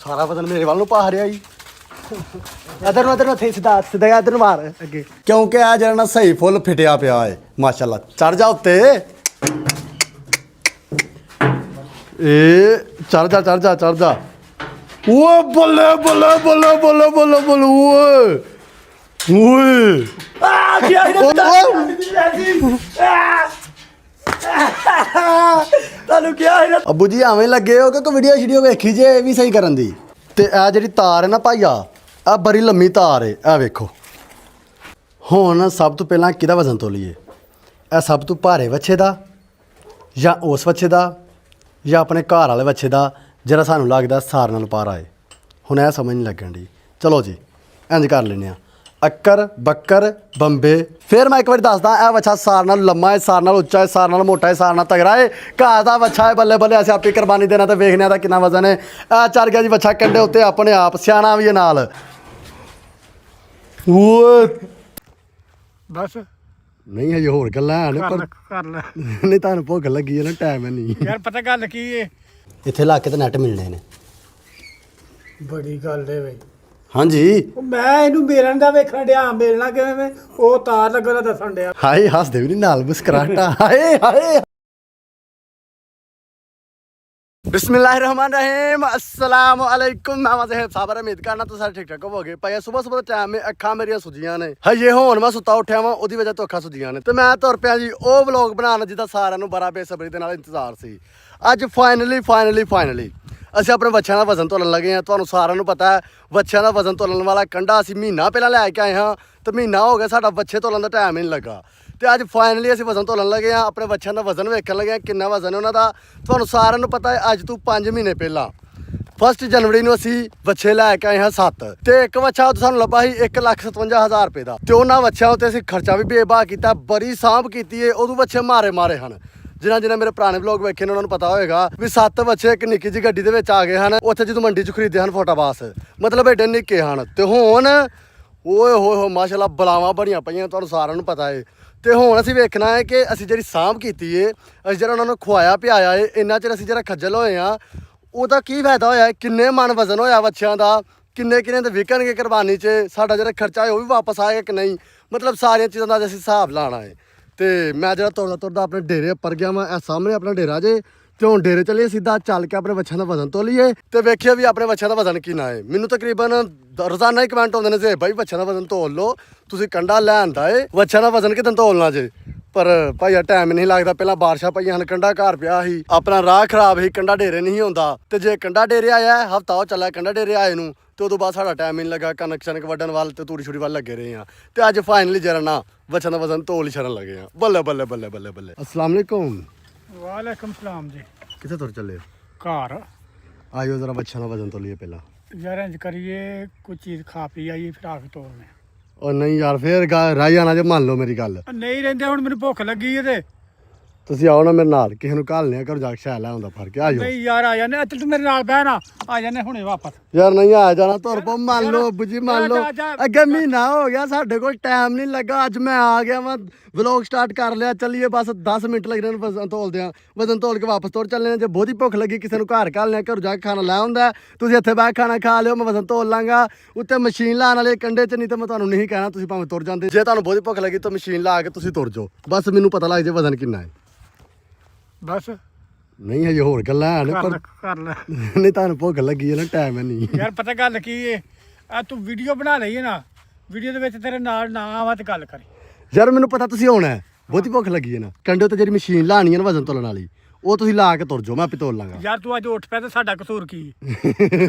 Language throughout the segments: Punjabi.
ਸਾਰਾ ਵਜ਼ਨ ਮੇਰੇ ਵੱਲ ਨੂੰ ਪਾ ਰਿਹਾ ਜੀ। ਇਧਰ ਨੂੰ ਸਿੱਧਾ ਇਧਰ ਨੂੰ ਮਾਰ ਅੱਗੇ, ਕਿਉਂਕਿ ਆ ਜਿਹੜਾ ਨਾ ਸਹੀ ਫੁੱਲ ਫਿਟਿਆ ਪਿਆ ਏ ਮਾਸ਼ਾਅੱਲਾ। ਚੜ ਜਾ ਉੱਤੇ, ਇਹ ਚੜ ਜਾ। ਓਏ ਬੱਲੇ ਬੱਲੇ ਬੱਲੇ ਬੱਲੇ ਬੱਲੇ ਬੱਲੇ ਓਏ ਓਏ ਆ ਕੀ ਆ ਤੁਹਾਨੂੰ ਕੀ ਆ ਅੱਬੂ ਜੀ ਐਵੇਂ ਲੱਗੇ ਹੋ ਕਿ ਕੋਈ ਵੀਡੀਓ ਵੇਖੀ ਜੇ ਇਹ ਵੀ ਸਹੀ ਕਰਨ ਦੀ। ਤੇ ਇਹ ਜਿਹੜੀ ਤਾਰ ਹੈ ਨਾ ਭਾਈਆ, ਆ ਬੜੀ ਲੰਮੀ ਤਾਰ ਹੈ। ਇਹ ਵੇਖੋ, ਹੁਣ ਸਭ ਤੋਂ ਪਹਿਲਾਂ ਕਿਹਦਾ ਵਜ਼ਨ ਤੋਲੀਏ? ਇਹ ਸਭ ਤੋਂ ਭਾਰੇ ਵੱਛੇ ਦਾ ਜਾਂ ਉਸ ਵੱਛੇ ਦਾ ਜਾਂ ਆਪਣੇ ਘਰ ਵਾਲੇ ਵੱਛੇ ਦਾ ਜਿਹੜਾ ਸਾਨੂੰ ਲੱਗਦਾ ਸਾਰ ਨਾਲ ਪਾਰਾ ਹੈ। ਹੁਣ ਇਹ ਸਮਝ ਨਹੀਂ ਲੱਗਣ ਦੀ। ਚਲੋ ਜੀ ਇੰਝ ਕਰ ਲੈਂਦੇ ਹਾਂ, ਅੱਕਰ ਬੱਕਰ ਬੰਬੇ। ਫਿਰ ਮੈਂ ਇੱਕ ਵਾਰੀ ਦੱਸਦਾ, ਇਹ ਵੱਛਾ ਸਾਰ ਨਾਲ ਲੰਮਾ ਹੈ, ਸਾਰ ਨਾਲ ਉੱਚਾ ਹੈ, ਸਾਰ ਨਾਲ ਮੋਟਾ ਹੈ, ਸਾਰ ਨਾਲ ਤਗੜਾ ਹੈ। ਘਾਹ ਦਾ ਵੱਛਾ ਹੈ, ਬੱਲੇ ਬੱਲੇ। ਅਸੀਂ ਆਪੀ ਕੁਰਬਾਨੀ ਦੇਣਾ ਤੇ ਵੇਖਣੇ ਦਾ ਕਿੰਨਾ ਵਜ਼ਨ ਹੈ। ਇਹ ਚੜ ਗਿਆ ਜੀ ਵੱਛਾ ਕੰਡੇ ਉੱਤੇ ਆਪਣੇ ਆਪ, ਸਿਆਣਾ ਵੀ ਹੈ ਨਾਲ। ਬਸ ਨਹੀਂ ਹਜੇ ਹੋਰ ਗੱਲਾਂ ਹਨ ਪਰ ਕਰ ਲੈ। ਨਹੀਂ ਤੁਹਾਨੂੰ ਭੁੱਖ ਲੱਗੀ ਹੈ ਨਾ, ਟਾਈਮ ਹੈ ਨਹੀਂ ਯਾਰ ਪਤਾ ਗੱਲ ਕੀ ਏ, ਇੱਥੇ ਲਾ ਕੇ ਤੇ ਨੈਟ ਮਿਲਣੇ ਨੇ। ਬੜੀ ਗੱਲ ਏ ਬਈ। ਹਾਂਜੀ ਮੈਂ ਇਹਨੂੰ ਮਿਲਣ ਦਾ ਵੇਖਣ ਡਿਆ, ਮਿਲਣਾ ਕਿਵੇਂ? ਉਹ ਤਾਰ ਲੱਗਣਾ ਦੱਸਣ ਡਿਆ। ਹਾਏ ਹੱਸਦੇ ਵੀ ਨਹੀਂ ਨਾਲ, ਮੁਸਕਰਾਹਟਾਂ। ਹਾਏ ਹਾਏ बिस्मिल्लाहिर्रहमानिर्रहीम अस्सलाम वालेकुम। मैं वज़हब साबर उम्मीद करना तो सारे ठीक ठाक होवोगे। भाई सुबह सुबह टाइम में अखा मेरिया सुजियां ने हजे होन मैं सुता उठिया वा, ओदी वजह तो अखा सुजियां ने। तो मैं तुर पिया जी ਉਹ ਵਲੌਗ ਬਣਾਉਣ ਜਿਹਦਾ ਸਾਰਿਆਂ ਨੂੰ ਬੜਾ ਬੇਸਬਰੀ ਦੇ ਨਾਲ ਇੰਤਜ਼ਾਰ ਸੀ। ਅੱਜ ਫਾਈਨਲੀ ਅਸੀਂ ਆਪਣੇ ਬੱਚਿਆਂ ਦਾ ਵਜ਼ਨ ਤੋਲਣ ਲੱਗੇ ਹਾਂ। ਤੁਹਾਨੂੰ ਸਾਰਿਆਂ ਨੂੰ ਪਤਾ ਹੈ ਬੱਚਿਆਂ ਦਾ ਵਜ਼ਨ ਤੋਲਣ ਵਾਲਾ ਕੰਡਾ ਅਸੀਂ ਮਹੀਨਾ ਪਹਿਲਾਂ ਲੈ ਕੇ ਆਏ ਹਾਂ, ਤੇ ਮਹੀਨਾ ਹੋ ਗਿਆ ਸਾਡਾ ਬੱਚੇ ਤੋਲਣ ਦਾ ਟਾਈਮ ਹੀ ਨਹੀਂ ਲੱਗਾ। ਤੇ ਅੱਜ ਫਾਈਨਲੀ ਅਸੀਂ ਵਜ਼ਨ ਤੋਲਣ ਲੱਗੇ ਹਾਂ, ਆਪਣੇ ਬੱਚਿਆਂ ਦਾ ਵਜ਼ਨ ਵੇਖਣ ਲੱਗੇ ਹਾਂ ਕਿੰਨਾ ਵਜ਼ਨ ਹੈ ਉਹਨਾਂ ਦਾ। ਤੁਹਾਨੂੰ ਸਾਰਿਆਂ ਨੂੰ ਪਤਾ ਹੈ ਅੱਜ ਤੋਂ 5 ਮਹੀਨੇ ਪਹਿਲਾਂ 1 ਜਨਵਰੀ ਨੂੰ ਅਸੀਂ ਵੱਛੇ ਲੈ ਕੇ ਆਏ ਹਾਂ 7, ਤੇ ਇੱਕ ਵੱਛਾ ਸਾਨੂੰ ਲੱਭਾ ਸੀ 1,57,000 ਰੁਪਏ ਦਾ। ਤੇ ਉਹਨਾਂ ਵੱਛਿਆਂ ਉੱਤੇ ਅਸੀਂ ਖਰਚਾ ਵੀ ਬੇਬਾਹ ਕੀਤਾ, ਬੜੀ ਸਾਂਭ ਕੀਤੀ ਹੈ। ਉਦੋਂ ਵੱਛੇ ਮਾਰੇ ਹਨ। ਜਿਨ੍ਹਾਂ ਮੇਰੇ ਪੁਰਾਣੇ ਵਲੌਗ ਵੇਖੇ ਨੇ ਉਹਨਾਂ ਨੂੰ ਪਤਾ ਹੋਏਗਾ ਵੀ 7 ਵੱਛੇ ਇੱਕ ਨਿੱਕੀ ਜਿਹੀ ਗੱਡੀ ਦੇ ਵਿੱਚ ਆ ਗਏ ਹਨ। ਉੱਥੇ ਜਦੋਂ ਮੰਡੀ 'ਚ ਖਰੀਦੇ ਹਨ ਫੋਟਾਬਾਸ, ਮਤਲਬ ਏਡੇ ਨਿੱਕੇ ਹਨ। ਤੇ ਹੁਣ ਓਏ ਹੋਏ ਮਾਸ਼ਾਅੱਲਾ ਬਲਾਵਾਂ ਬੜੀਆਂ ਪਈਆਂ, ਤੁਹਾਨੂੰ ਸਾਰਿਆਂ ਨੂੰ ਪਤਾ ਹੈ। ਤੇ ਹੁਣ ਅਸੀਂ ਵੇਖਣਾ ਹੈ ਕਿ ਅਸੀਂ ਜਿਹੜੀ ਸਾਂਭ ਕੀਤੀ ਏ, ਅਸੀਂ ਜਿਹੜਾ ਉਹਨਾਂ ਨੂੰ ਖਵਾਇਆ ਪਿਆਇਆ ਏ, ਇੰਨਾ ਚਿਰ ਅਸੀਂ ਜਿਹੜਾ ਖੱਜਲ ਹੋਏ ਹਾਂ, ਉਹਦਾ ਕੀ ਫਾਇਦਾ ਹੋਇਆ? ਕਿੰਨੇ ਮਨ ਵਜ਼ਨ ਹੋਇਆ ਬੱਚਿਆਂ ਦਾ, ਕਿੰਨੇ ਦੇ ਵਿਕਣਗੇ ਕੁਰਬਾਨੀ 'ਚ, ਸਾਡਾ ਜਿਹੜਾ ਖਰਚਾ ਹੈ ਉਹ ਵੀ ਵਾਪਸ ਆਏਗਾ ਕਿ ਨਹੀਂ, ਮਤਲਬ ਸਾਰੀਆਂ ਚੀਜ਼ਾਂ ਦਾ ਅਸੀਂ ਹਿਸਾਬ ਲਾਉਣਾ ਹੈ। ਤੇ ਮੈਂ ਜਿਹੜਾ ਤੁਰਦਾ ਆਪਣੇ ਡੇਰੇ ਉੱਪਰ ਗਿਆ ਵਾਂ, ਇਹ ਸਾਹਮਣੇ ਆਪਣਾ ਡੇਰਾ ਜੇ। ਤੇ ਹੁਣ ਡੇਰੇ ਚੱਲੀਏ, ਸਿੱਧਾ ਚੱਲ ਕੇ ਆਪਣੇ ਬੱਚਿਆਂ ਦਾ ਵਜ਼ਨ ਤੋਲੀਏ ਤੇ ਵੇਖੀਏ ਵੀ ਆਪਣੇ ਬੱਚਿਆਂ ਦਾ ਵਜ਼ਨ ਕਿੰਨਾ ਹੈ। ਮੈਨੂੰ ਤਕਰੀਬਨ ਰੋਜ਼ਾਨਾ ਹੀ ਕਮੈਂਟ ਆਉਂਦੇ ਨੇ ਜੇ ਭਾਈ ਬੱਚਿਆਂ ਦਾ ਵਜ਼ਨ ਤੋਲ ਲਓ, ਤੁਸੀਂ ਕੰਡਾ ਲੈਂਦਾ ਏ, ਬੱਚਿਆਂ ਦਾ ਵਜ਼ਨ ਕਿਦਾਂ ਤੋਲਣਾ ਜੇ। ਪਰ ਭਾਈਆ ਟਾਈਮ ਨਹੀਂ ਲੱਗਦਾ, ਪਹਿਲਾਂ ਬਾਰਿਸ਼ਾਂ ਪਈਆਂ ਹਨ, ਕੰਡਾ ਘਰ ਪਿਆ ਸੀ, ਆਪਣਾ ਰਾਹ ਖਰਾਬ ਸੀ, ਕੰਡਾ ਡੇਰੇ ਨਹੀਂ ਆਉਂਦਾ। ਤੇ ਜੇ ਕੰਡਾ ਡੇਰੇ ਆਇਆ ਹਫਤਾ ਉਹ ਚੱਲਿਆ ਕੰਡਾ ਡੇਰੇ ਆਏ ਨੂੰ, ਤੇ ਉਦੋਂ ਬਾਅਦ ਸਾਡਾ ਟਾਈਮ ਨਹੀਂ ਲੱਗਾ, ਕਣਕ ਵੱਢਣ ਵੱਲ ਤੇ ਤੂੜੀ ਛੁੜੀ ਵੱਲ ਲੱਗੇ ਰਹੇ ਹਾਂ। ਤੇ ਅੱਜ ਫਾਈਨਲੀ ਜਰਾ ਨਾ ਬੱਚਿਆਂ ਦਾ ਵਜ਼ਨ ਤੋਲ ਹੀ ਛੱਡਣ ਲੱਗੇ ਹਾਂ। ਬੱਲੇ ਬੱਲੇ ਬੱਲੇ ਬੱਲੇ ਬੱਲੇ। अस्सलाम वालेकुम। ਵਾਲੇਕੁਮ ਸਲਾਮ ਜੀ। ਕਿੱਥੇ ਤੁਰ ਚੱਲੇ? ਘਰ ਆਇਓ ਜ਼ਰਾ ਬੱਚਿਆਂ ਦਾ ਵਜ਼ਨ ਤੋਲੀਏ ਪਹਿਲਾਂ। ਯਾਰ ਇੰਜ ਕਰੀਏ, ਕੋਈ ਚੀਜ਼ ਖਾ ਪੀ ਆਈਏ ਫਿਰ ਆ ਕੇ ਤੋਲਨੇ। ਉਹ ਨਹੀਂ ਯਾਰ ਫੇਰ ਰਾਈ ਆਣਾ ਜੇ, ਮੰਨ ਲਓ ਮੇਰੀ ਗੱਲ। ਨਹੀਂ ਰਹਿੰਦੇ, ਹੁਣ ਮੈਨੂੰ ਭੁੱਖ ਲੱਗੀ ਏ ਤੇ ਤੁਸੀਂ ਆਓ ਨਾ ਮੇਰੇ ਨਾਲ, ਕਿਸੇ ਨੂੰ ਘੱਲ ਲਿਆ ਕਰੋ ਜਾ ਕੇ ਸ਼ਾਇਦ ਲੈ ਆਉਂਦਾ ਫੜ ਕੇ। ਆ ਜਾਓ। ਨਹੀਂ ਯਾਰ ਆ ਜਾਨੇ, ਤੂੰ ਮੇਰੇ ਨਾਲ ਬਹਿ ਨਾ, ਆ ਜਾਨੇ ਹੁਣੇ ਵਾਪਸ। ਯਾਰ ਨਹੀਂ ਆ ਜਾਣਾ, ਤੁਰ ਪੋ, ਮੰਨ ਲਓ ਅੱਬੂ ਜੀ ਮੰਨ ਲਓ। ਜਾ। ਅੱਗੇ ਮਹੀਨਾ ਹੋ ਗਿਆ ਸਾਡੇ ਕੋਲ ਟਾਈਮ ਨਹੀਂ ਲੱਗਾ, ਅੱਜ ਮੈਂ ਆ ਗਿਆ ਵਾਂ, ਵਲੌਗ ਸਟਾਰਟ ਕਰ ਲਿਆ, ਚੱਲੀਏ ਬਸ 10 ਮਿੰਟ ਲੱਗਣੇ ਨੇ ਵਜ਼ਨ ਤੋਲਦੇ ਆ। ਵਜ਼ਨ ਤੋਲ ਕੇ ਵਾਪਸ ਤੁਰ ਚੱਲੇ। ਜੇ ਬਹੁਤੀ ਭੁੱਖ ਲੱਗੀ ਕਿਸੇ ਨੂੰ ਘਰ ਘੱਲ ਲਿਆ, ਘਰੋਂ ਜਾ ਕੇ ਖਾਣਾ ਲੈ ਆਉਂਦਾ, ਤੁਸੀਂ ਇੱਥੇ ਬਹਿ ਖਾਣਾ ਖਾ ਲਿਓ, ਮੈਂ ਵਜ਼ਨ ਤੋਲ ਲਾਂਗਾ। ਉੱਤੇ ਮਸ਼ੀਨ ਲਾਉਣ ਵਾਲੇ ਕੰਡੇ 'ਚ, ਨਹੀਂ ਤਾਂ ਮੈਂ ਤੁਹਾਨੂੰ ਨਹੀਂ ਕਹਿਣਾ, ਤੁਸੀਂ ਭਾਵੇਂ ਤੁਰ ਜਾਂਦੇ। ਜੇ ਤੁਹਾਨੂੰ ਬਹੁਤੀ ਭੁੱਖ ਲੱਗੀ ਤਾਂ ਮਸ਼ੀਨ ਲਾ ਕੇ ਤੁਸੀਂ ਤੁਰ ਜਾਓ, ਬਸ ਮੈਨੂੰ ਪਤਾ ਲੱਗ ਜੇ ਵਜ਼ਨ ਕਿੰਨਾ ਹੈ। ਬਸ ਨਹੀਂ ਹਜੇ ਹੋਰ ਗੱਲਾਂ ਹਨ ਪਰ ਕਰ ਲੈ। ਨਹੀਂ ਤੁਹਾਨੂੰ ਭੁੱਖ ਲੱਗੀ ਹੈ ਨਾ, ਟਾਈਮ ਹੈ ਨਹੀਂ। ਯਾਰ ਪਤਾ ਗੱਲ ਕੀ ਏ, ਆ ਤੂੰ ਵੀਡੀਓ ਬਣਾ ਲਈ ਹੈ ਨਾ, ਵੀਡੀਓ ਦੇ ਵਿੱਚ ਤੇਰੇ ਨਾਲ ਨਾ ਆਵਾਂ ਤੇ ਗੱਲ ਕਰੀ। ਯਾਰ ਮੈਨੂੰ ਪਤਾ ਤੁਸੀਂ ਆਉਣਾ ਹੈ, ਬਹੁਤੀ ਭੁੱਖ ਲੱਗੀ ਹੈ ਨਾ। ਕੰਡੇ ਉੱਤੇ ਜਿਹੜੀ ਮਸ਼ੀਨ ਲਾਣੀ ਹੈ ਨਾ ਵਜ਼ਨ ਤੋਲਣ ਵਾਲੀ, ਉਹ ਤੁਸੀਂ ਲਾ ਕੇ ਤੁਰ ਜਾਓ, ਮੈਂ ਆਪੇ ਤੋਲ ਲਾਂਗਾ। ਯਾਰ ਤੂੰ ਅੱਜ ਉੱਠ ਪਿਆ ਤੇ ਸਾਡਾ ਕਸੂਰ ਕੀ?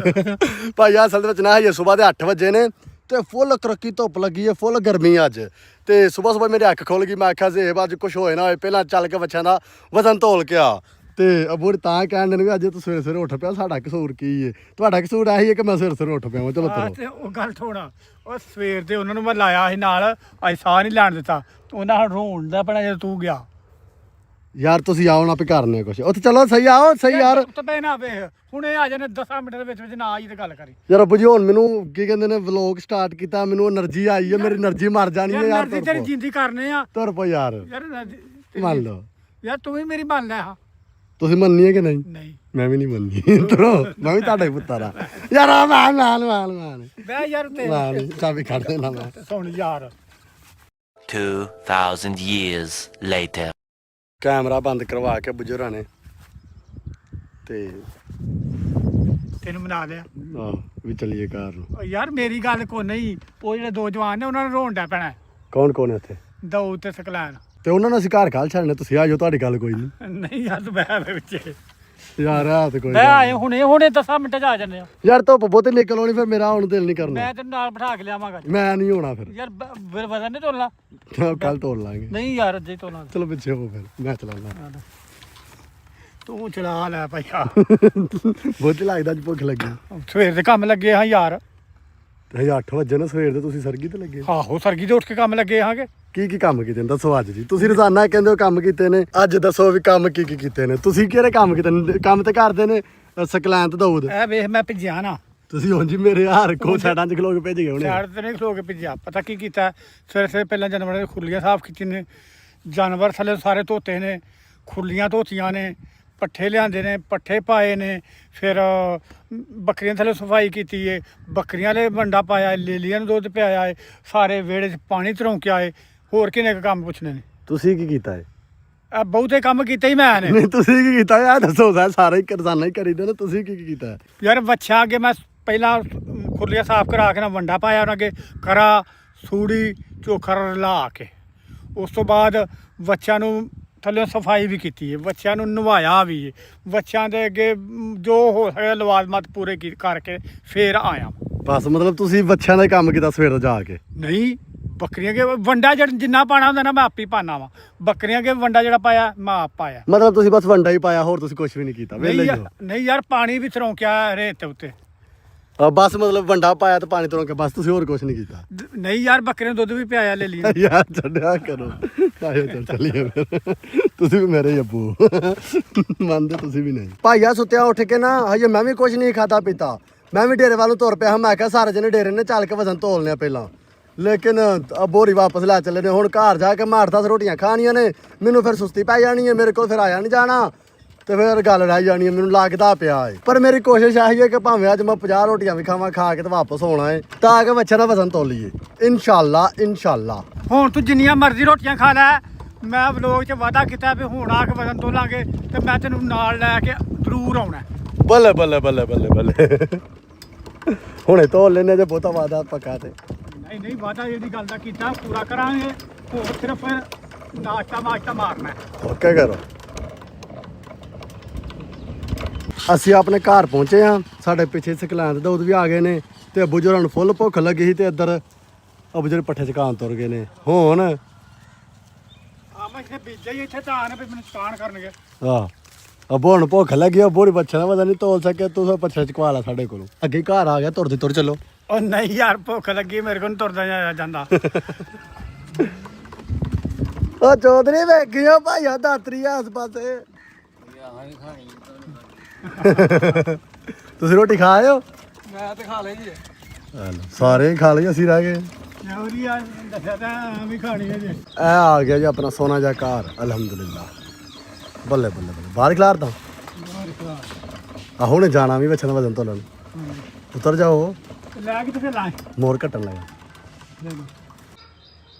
ਭਾਈ ਅਸਲ ਦੇ ਵਿੱਚ ਨਾ ਹਜੇ ਸਵੇਰ ਦੇ 8 ਵਜੇ ਨੇ, ਤੇ ਫੁੱਲ ਕਰੱਕੀ ਧੁੱਪ ਲੱਗੀ ਹੈ, ਫੁੱਲ ਗਰਮੀ ਅੱਜ। ਤੇ ਸਵੇਰ ਮੇਰੀ ਅੱਖ ਖੁੱਲ ਗਈ, ਮੈਂ ਆਖਿਆ ਜ਼ੇਬ ਅੱਜ ਕੁਛ ਹੋਏ ਨਾ ਹੋਏ, ਪਹਿਲਾਂ ਚੱਲ ਕੇ ਬੱਚਿਆਂ ਦਾ ਵਜ਼ਨ ਤੋਲ ਕੇ ਆ। ਤੇ ਅਬੂ ਤਾਂ ਕਹਿਣ ਦੇ ਨੇ ਵੀ ਅੱਜ ਤੂੰ ਸਵੇਰੇ ਉੱਠ ਪਿਆ, ਸਾਡਾ ਕਸੂਰ ਕੀ ਹੈ? ਤੁਹਾਡਾ ਕਸੂਰ ਇਹੀ ਹੈ ਕਿ ਮੈਂ ਸਵੇਰੇ ਉੱਠ ਪਿਆ। ਚਲੋ ਤੇ ਉਹ ਗੱਲ ਥੋੜਾ, ਉਹ ਸਵੇਰ ਦੇ ਉਹਨਾਂ ਨੂੰ ਮੈਂ ਲਾਇਆ ਸੀ ਨਾਲ, ਅੱਜ ਸਾਹ ਨਹੀਂ ਲੈਣ ਦਿੱਤਾ, ਉਹਨਾਂ ਹੁਣ ਰੋਣ ਦਾ ਪੈਣਾ ਜਦੋਂ ਤੂੰ ਗਿਆ। ਯਾਰ ਤੁਸੀਂ ਆਓ ਨਾ, ਆਪੇ ਕਰਨੇ ਕੁਛ ਉੱਥੇ। ਚਲੋ ਸਹੀ ਆਓ, ਸਹੀ ਯਾਰ। ਤੇ ਨਾ ਵੇਖ ਹੁਣੇ ਆ ਜਾਣੇ 10 ਮਿੰਟ ਦੇ ਵਿੱਚ ਨਾ ਆਈ ਤੇ ਗੱਲ ਕਰੀ। ਯਾਰ ਅੱਬੂ ਜੀ ਹੁਣ ਮੈਨੂੰ ਕੀ ਕਹਿੰਦੇ ਨੇ, ਵਲੌਗ ਸਟਾਰਟ ਕੀਤਾ, ਮੈਨੂੰ એનર્ਜੀ ਆਈ ਹੈ, ਮੇਰੀ એનર્ਜੀ ਮਰ ਜਾਣੀ ਹੈ ਯਾਰ। ਤੇਰੀ ਜਿੰਦੀ ਕਰਨੇ ਆ ਤੁਰ ਪੋ ਯਾਰ, ਯਾਰ ਮੰਨ ਲਓ ਯਾਰ, ਤੂੰ ਵੀ ਮੇਰੀ ਮੰਨ ਲੈ। ਤੁਸੀਂ ਮੰਨੀ ਹੈ ਕਿ ਨਹੀਂ? ਨਹੀਂ ਮੈਂ ਵੀ ਨਹੀਂ ਮੰਨੀ ਤਰੋ ਮੈਂ ਵੀ ਤੁਹਾਡੇ ਪੁੱਤਰ ਆ ਯਾਰ ਆ ਮਾਨ ਬੈ ਯਾਰ ਤੇ ਮਾਨ ਚਾਬੀ ਕੱਢ ਦੇਣਾ ਮੈਂ ਸੁਣ ਯਾਰ 2,000 years later. ਕੈਮਰਾ ਬੰਦ ਕਰਵਾ ਕੇ ਬਜ਼ੁਰਗਾਂ ਨੇ ਤੇ ਤੈਨੂੰ ਮਨਾ ਲਿਆ ਆਹ ਵੀ ਚੱਲੀਏ ਕਾਰ ਨੂੰ। ਓ ਯਾਰ ਮੇਰੀ ਗੱਲ ਕੋ ਨਹੀਂ, ਉਹ ਜਿਹੜੇ ਦੋ ਜਵਾਨ ਨੇ ਉਹਨਾਂ ਨੂੰ ਰੋਣ ਡਿਆ ਪੈਣਾ, ਕੌਣ ਹੈ ਇੱਥੇ? ਦਊ ਤੇ ਸਕਲੈਨ। ਤੇ ਉਹਨਾਂ ਨੂੰ ਅਸੀਂ ਘਰ ਕਾਲ ਛੱਡਣੇ, ਤੁਸੀਂ ਆ ਜਾਓ, ਤੁਹਾਡੀ ਗੱਲ ਕੋਈ ਨਹੀਂ ਨਹੀਂ ਯਾਰ ਤੂੰ ਬਹਿ ਵਿੱਚ ਯਾਰ। ਆ ਤੇ ਕੋਈ ਮੈਂ ਗੱਲ ਆਏ ਹੁਣੇ 10 ਮਿੰਟ ਚ ਆ ਜਾਂਦੇ ਆ। ਯਾਰ ਧੁੱਪ ਬਹੁਤੇ ਨਿਕਲ ਆਉਣੀ, ਫਿਰ ਮੇਰਾ ਹੁਣ ਦਿਲ ਨਹੀਂ ਕਰਨਾ। ਮੈਂ ਤੈਨੂੰ ਨਾਲ ਬਿਠਾ ਕੇ ਲਿਆਵਾਂਗਾ। ਮੈਂ ਨਹੀਂ ਹੋਣਾ ਫਿਰ ਯਾਰ ਫਿਰ ਵਜ਼ਨ ਨਹੀਂ ਤੋਲਣਾ। ਕੱਲ ਤੋੜ ਲਾਂਗੇ। ਨਹੀਂ ਯਾਰ ਅੱਜੇ ਤੋਲਣਾ। ਚਲੋ ਪਿੱਛੇ ਹੋ ਫਿਰ ਮੈਂ ਚਲਾਉਣਾ। ਤੂੰ ਚਲਾ ਲੈ ਭਈਆ। ਬਹੁਤ ਲੱਗਦਾ ਅੱਜ ਭੁੱਖ ਲੱਗੀ। ਸਵੇਰ ਦੇ ਕੰਮ ਲੱਗੇ ਹਾਂ ਯਾਰ। ਤੇ 8 ਵਜੇ ਨਾ ਸਵੇਰ ਦੇ, ਤੁਸੀਂ ਸਰਗੀ ਤੇ ਲੱਗੇ। ਆਹੋ ਸਰਗੀ ਦੇ ਉੱਠ ਕੇ ਕੰਮ ਲੱਗੇ ਹਾਂਗੇ। ਕੀ ਕੰਮ ਕੀਤੇ ਨੇ ਦੱਸੋ ਅੱਜ ਜੀ? ਤੁਸੀਂ ਰੋਜ਼ਾਨਾ ਕਹਿੰਦੇ ਹੋ ਕੰਮ ਕੀਤੇ ਨੇ, ਅੱਜ ਦੱਸੋ ਵੀ ਕੰਮ ਕੀ ਕੀਤੇ ਨੇ ਤੁਸੀਂ? ਕਿਹੜੇ ਕੰਮ ਕੀਤੇ ਨੇ? ਕੰਮ ਤੇ ਕਰਦੇ ਨੇ ਸਕਲੈਂਤ ਦਊਦ। ਇਹ ਵੇਖ ਮੈਂ ਭਿੱਜਿਆ ਨਾ। ਤੁਸੀਂ ਹੁਣ ਜੀ ਮੇਰੇ ਹਾਰ ਕੋ ਸਾਈਡਾਂ 'ਚ ਖਲੋ ਕੇ ਭੇਜ ਗਏ ਹੋਣੇ। ਸਾਈਡ ਤੇ ਨਹੀਂ ਖਲੋ ਕੇ ਭਿੱਜਿਆ। ਪਤਾ ਕੀ ਕੀਤਾ, ਸਵੇਰੇ ਪਹਿਲਾਂ ਜਾਨਵਰਾਂ ਦੀਆਂ ਖੁਰਲੀਆਂ ਸਾਫ਼ ਕੀਤੀਆਂ ਨੇ, ਜਾਨਵਰ ਥੱਲੇ ਸਾਰੇ ਧੋਤੇ ਨੇ, ਖੁਰਲੀਆਂ ਧੋਤੀਆਂ ਨੇ, ਪੱਠੇ ਲਿਆਂਦੇ ਨੇ, ਪੱਠੇ ਪਾਏ ਨੇ, ਫਿਰ ਬੱਕਰੀਆਂ ਥੱਲੇ ਸਫਾਈ ਕੀਤੀ ਏ, ਬੱਕਰੀਆਂ ਲਈ ਵੰਡਾ ਪਾਇਆ, ਲੇਲੀਆਂ ਨੂੰ ਦੁੱਧ ਪਿਆਇਆ ਏ, ਸਾਰੇ ਵਿਹੜੇ 'ਚ ਪਾਣੀ ਧਰੋਂਕਿਆ ਏ। ਹੋਰ ਕਿੰਨੇ ਕੁ ਕੰਮ ਪੁੱਛਣੇ ਨੇ? ਤੁਸੀਂ ਕੀ ਕੀਤਾ ਹੈ? ਆ ਬਹੁਤੇ ਕੰਮ ਕੀਤੇ ਹੀ ਮੈਂ ਨੇ। ਨਹੀਂ ਤੁਸੀਂ ਕੀ ਕੀਤਾ ਯਾਰ ਦੱਸੋ? ਸਾਰੇ ਰੋਜ਼ਾਨਾ ਹੀ ਕਰੀਦੇ ਨੇ, ਤੁਸੀਂ ਕੀ ਕੀਤਾ? ਯਾਰ ਵੱਛਾ ਅੱਗੇ ਮੈਂ ਪਹਿਲਾਂ ਖੁਰਲੀਆਂ ਸਾਫ਼ ਕਰਾ ਕੇ ਨਾ ਵੰਡਾ ਪਾਇਆ, ਉਹਨਾਂ ਅੱਗੇ ਕਰਾ ਸੂੜੀ ਚੋਖਾ ਲਾ ਕੇ, ਉਸ ਤੋਂ ਬਾਅਦ ਵੱਛਿਆਂ ਨੂੰ ਥੱਲੇ ਸਫਾਈ ਵੀ ਕੀਤੀ ਹੈ, ਬੱਚਿਆਂ ਨੂੰ ਨਵਾਇਆ ਵੀ ਹੈ, ਬੱਚਿਆਂ ਦੇ ਅੱਗੇ ਜੋ ਹੋ ਸਕਦਾ ਲਵਾਜ਼ਮਾਤ ਪੂਰੇ ਕਰਕੇ ਫੇਰ ਆਇਆ। ਬਸ ਮਤਲਬ ਤੁਸੀਂ ਬੱਚਿਆਂ ਦਾ ਕੰਮ ਕੀਤਾ ਸਵੇਰ ਦਾ ਜਾ ਕੇ? ਨਹੀਂ, ਬੱਕਰੀਆਂ ਕੇ ਵੰਡਾ ਜਿੰਨਾ ਪਾਣਾ ਹੁੰਦਾ ਨਾ ਮੈਂ ਆਪ ਹੀ ਪਾਣਾ ਵਾ। ਬੱਕਰੀਆਂ ਕੇ ਵੰਡਾ ਜਿਹੜਾ ਪਾਇਆ ਮੈਂ ਆਪ ਪਾਇਆ। ਮਤਲਬ ਤੁਸੀਂ ਬਸ ਵੰਡਾ ਹੀ ਪਾਇਆ, ਹੋਰ ਤੁਸੀਂ ਕੁਝ ਵੀ ਨਹੀਂ ਕੀਤਾ? ਨਹੀਂ ਯਾਰ ਪਾਣੀ ਵੀ ਤਰੋਂਕਿਆ ਰੇਤ ਉੱਤੇ। ਬਸ ਮਤਲਬ ਵੰਡਾ ਪਾਇਆ ਤੇ ਪਾਣੀ ਤਰੋਂ ਕੇ, ਬਸ ਤੁਸੀਂ ਹੋਰ ਕੁਝ ਨਹੀਂ ਕੀਤਾ? ਨਹੀਂ ਯਾਰ ਬੱਕਰੀਆਂ ਨੂੰ ਦੁੱਧ ਵੀ ਪਿਆਇਆ ਲੈ ਲਿਆ। ਯਾਰ ਛੱਡਿਆ ਕਰੋ, ਆਇਓ ਚੱਲੀਏ ਫਿਰ। ਤੁਸੀਂ ਵੀ ਮੇਰੇ ਹੀ ਅੱਬੂ ਮੰਨਦੇ ਤੁਸੀਂ ਵੀ ਨਹੀਂ? ਭਾਈਆ ਸੁੱਤਿਆ ਉੱਠ ਕੇ ਨਾ ਹਜੇ ਮੈਂ ਵੀ ਕੁਝ ਨਹੀਂ ਖਾਦਾ ਪੀਤਾ, ਮੈਂ ਵੀ ਡੇਰੇ ਵੱਲ ਨੂੰ ਤੁਰ ਪਿਆ ਹਾਂ। ਮੈਂ ਕਿਹਾ ਸਾਰੇ ਜਣੇ ਡੇਰੇ ਨੇ ਚੱਲ ਕੇ ਵਜ਼ਨ ਤੋਲ ਲਿਆ ਪਹਿਲਾਂ, ਲੇਕਿਨ ਬੋਰੀ ਵਾਪਸ ਲੈ ਚੱਲੇ ਨੇ। ਹੁਣ ਘਰ ਜਾ ਕੇ ਮੈਂ 8-10 ਰੋਟੀਆਂ ਖਾਣੀਆਂ ਨੇ, ਮੈਨੂੰ ਫਿਰ ਸੁਸਤੀ ਪੈ ਜਾਣੀ ਹੈ, ਮੇਰੇ ਕੋਲ ਫਿਰ ਆਇਆ ਨਹੀਂ ਜਾਣਾ ਤੇ ਫਿਰ ਗੱਲ ਰਹਿ ਜਾਣੀ ਹੈ। ਮੈਨੂੰ ਲੱਗਦਾ ਪਿਆ ਏ, ਪਰ ਮੇਰੀ ਕੋਸ਼ਿਸ਼ ਇਹੀ ਹੈ ਕਿ ਭਾਵੇਂ ਅੱਜ ਮੈਂ 50 ਰੋਟੀਆਂ ਵੀ ਖਾਵਾਂ, ਖਾ ਕੇ ਤੇ ਵਾਪਸ ਹੋਣਾ ਏ ਤਾਂ ਕਿ ਬੱਚੇ ਦਾ ਵਜ਼ਨ ਤੋਲੀਏ ਇਨਸ਼ਾਅੱਲਾ। ਹੁਣ ਤੂੰ ਜਿੰਨੀਆਂ ਮਰਜ਼ੀ ਰੋਟੀਆਂ ਖਾ ਲੈ, ਮੈਂ ਵਲੋਗ 'ਚ ਵਾਅਦਾ ਕੀਤਾ ਵੀ ਹੁਣ ਆ ਕੇ ਵਜ਼ਨ ਤੋਲਾਂਗੇ ਤੇ ਮੈਂ ਤੈਨੂੰ ਨਾਲ ਲੈ ਕੇ ਜ਼ਰੂਰ ਆਉਣਾ। ਬੱਲੇ ਬੱਲੇ ਬੱਲੇ ਬੱਲੇ ਬੱਲੇ ਹੁਣੇ ਤੋਲ ਲੈਨੇ ਜੇ ਬਹੁਤਾ ਵਾਦਾ ਪੱਕਾ ਤੇ ਨਹੀਂ ਵਾਅਦਾ ਜਿਹੜੀ ਗੱਲ ਦਾ ਕੀਤਾ ਪੂਰਾ ਕਰਾਂਗੇ। ਹੋਰ ਸਿਰਫ ਨਾਸ਼ਤਾ ਮਾਰਨਾ। ਓਕੇ ਕਰੋ। ਅਸੀਂ ਆਪਣੇ ਘਰ ਪਹੁੰਚੇ ਹਾਂ, ਸਾਡੇ ਪਿੱਛੇ ਸਕਲੈਂਤ ਦੁੱਧ ਵੀ ਆ ਗਏ ਨੇ ਤੇ ਅੱਬੂ ਜੀ ਨੂੰ ਫੁੱਲ ਭੁੱਖ ਲੱਗੀ ਸੀ ਤੇ ਇੱਧਰ ਅੱਬੂ ਜੀ ਪੱਠੇ ਚਕਾਉਣ ਤੁਰ ਗਏ ਨੇ। ਹੁਣ ਮੈਂ ਇੱਥੇ ਬੀਜਿਆ ਹੀ ਇੱਥੇ ਤਾਂ ਆਣ ਵੀ ਮੈਨੂੰ ਸਕਾਨ ਕਰਨਗੇ। ਅੱਬੂ ਹੁਣ ਭੁੱਖ ਲੱਗੀ, ਅੱਬੂ ਦੀ ਬੱਚਾ ਨਾ ਪਤਾ ਨਹੀਂ ਤੋਲ ਸਕਿਆ, ਤੂੰ ਪੱਠੇ ਚਕਵਾ ਲਾ ਸਾਡੇ ਕੋਲੋਂ। ਅੱਗੇ ਘਰ ਆ ਗਿਆ, ਤੁਰਦੇ ਤੁਰ ਚੱਲੋ। ਉਹ ਨਹੀਂ ਯਾਰ ਭੁੱਖ ਲੱਗੀ, ਮੇਰੇ ਕੋਲ ਨੀ ਤੁਰਦਾ ਜਾਂਦਾ। ਉਹ ਚੌਧਰੀ ਵੇਖ ਗਿਆ ਭਾਈਆ ਦਾਤਰੀ ਆਸ ਪਾਸੇ। ਤੁਸੀਂ ਰੋਟੀ ਖਾ ਆਏ ਹੋ? ਮੈਂ ਤੇ ਖਾ ਲਈ ਜੀ। ਸਾਰੇ ਖਾ ਲਈ, ਅਸੀਂ ਰਹਿ ਗਏ। ਚੌਧਰੀ ਆ ਦੱਸਿਆ ਤਾਂ ਵੀ ਖਾਣੀ ਹੈ ਜੀ। ਇਹ ਆ ਗਿਆ ਜੀ ਆਪਣਾ ਸੋਨਾ ਜਿਹਾ ਘਰ, ਅਲਹਮਦੁਲਿਲਾ। ਬੱਲੇ ਬੱਲੇ ਬੱਲੇ, ਬਾਹਰ ਖਿਲਾਰਦਾ ਆ। ਹੁਣ ਜਾਣਾ ਵੀ ਬੱਚਿਆਂ ਦਾ ਵਜ਼ਨ ਤੋਲਣ, ਉਤਰ ਜਾਓ। ਲੈ ਕੇ ਤੇ ਲਾ ਮੋਰ ਘਟਣ ਲੱਗਾ।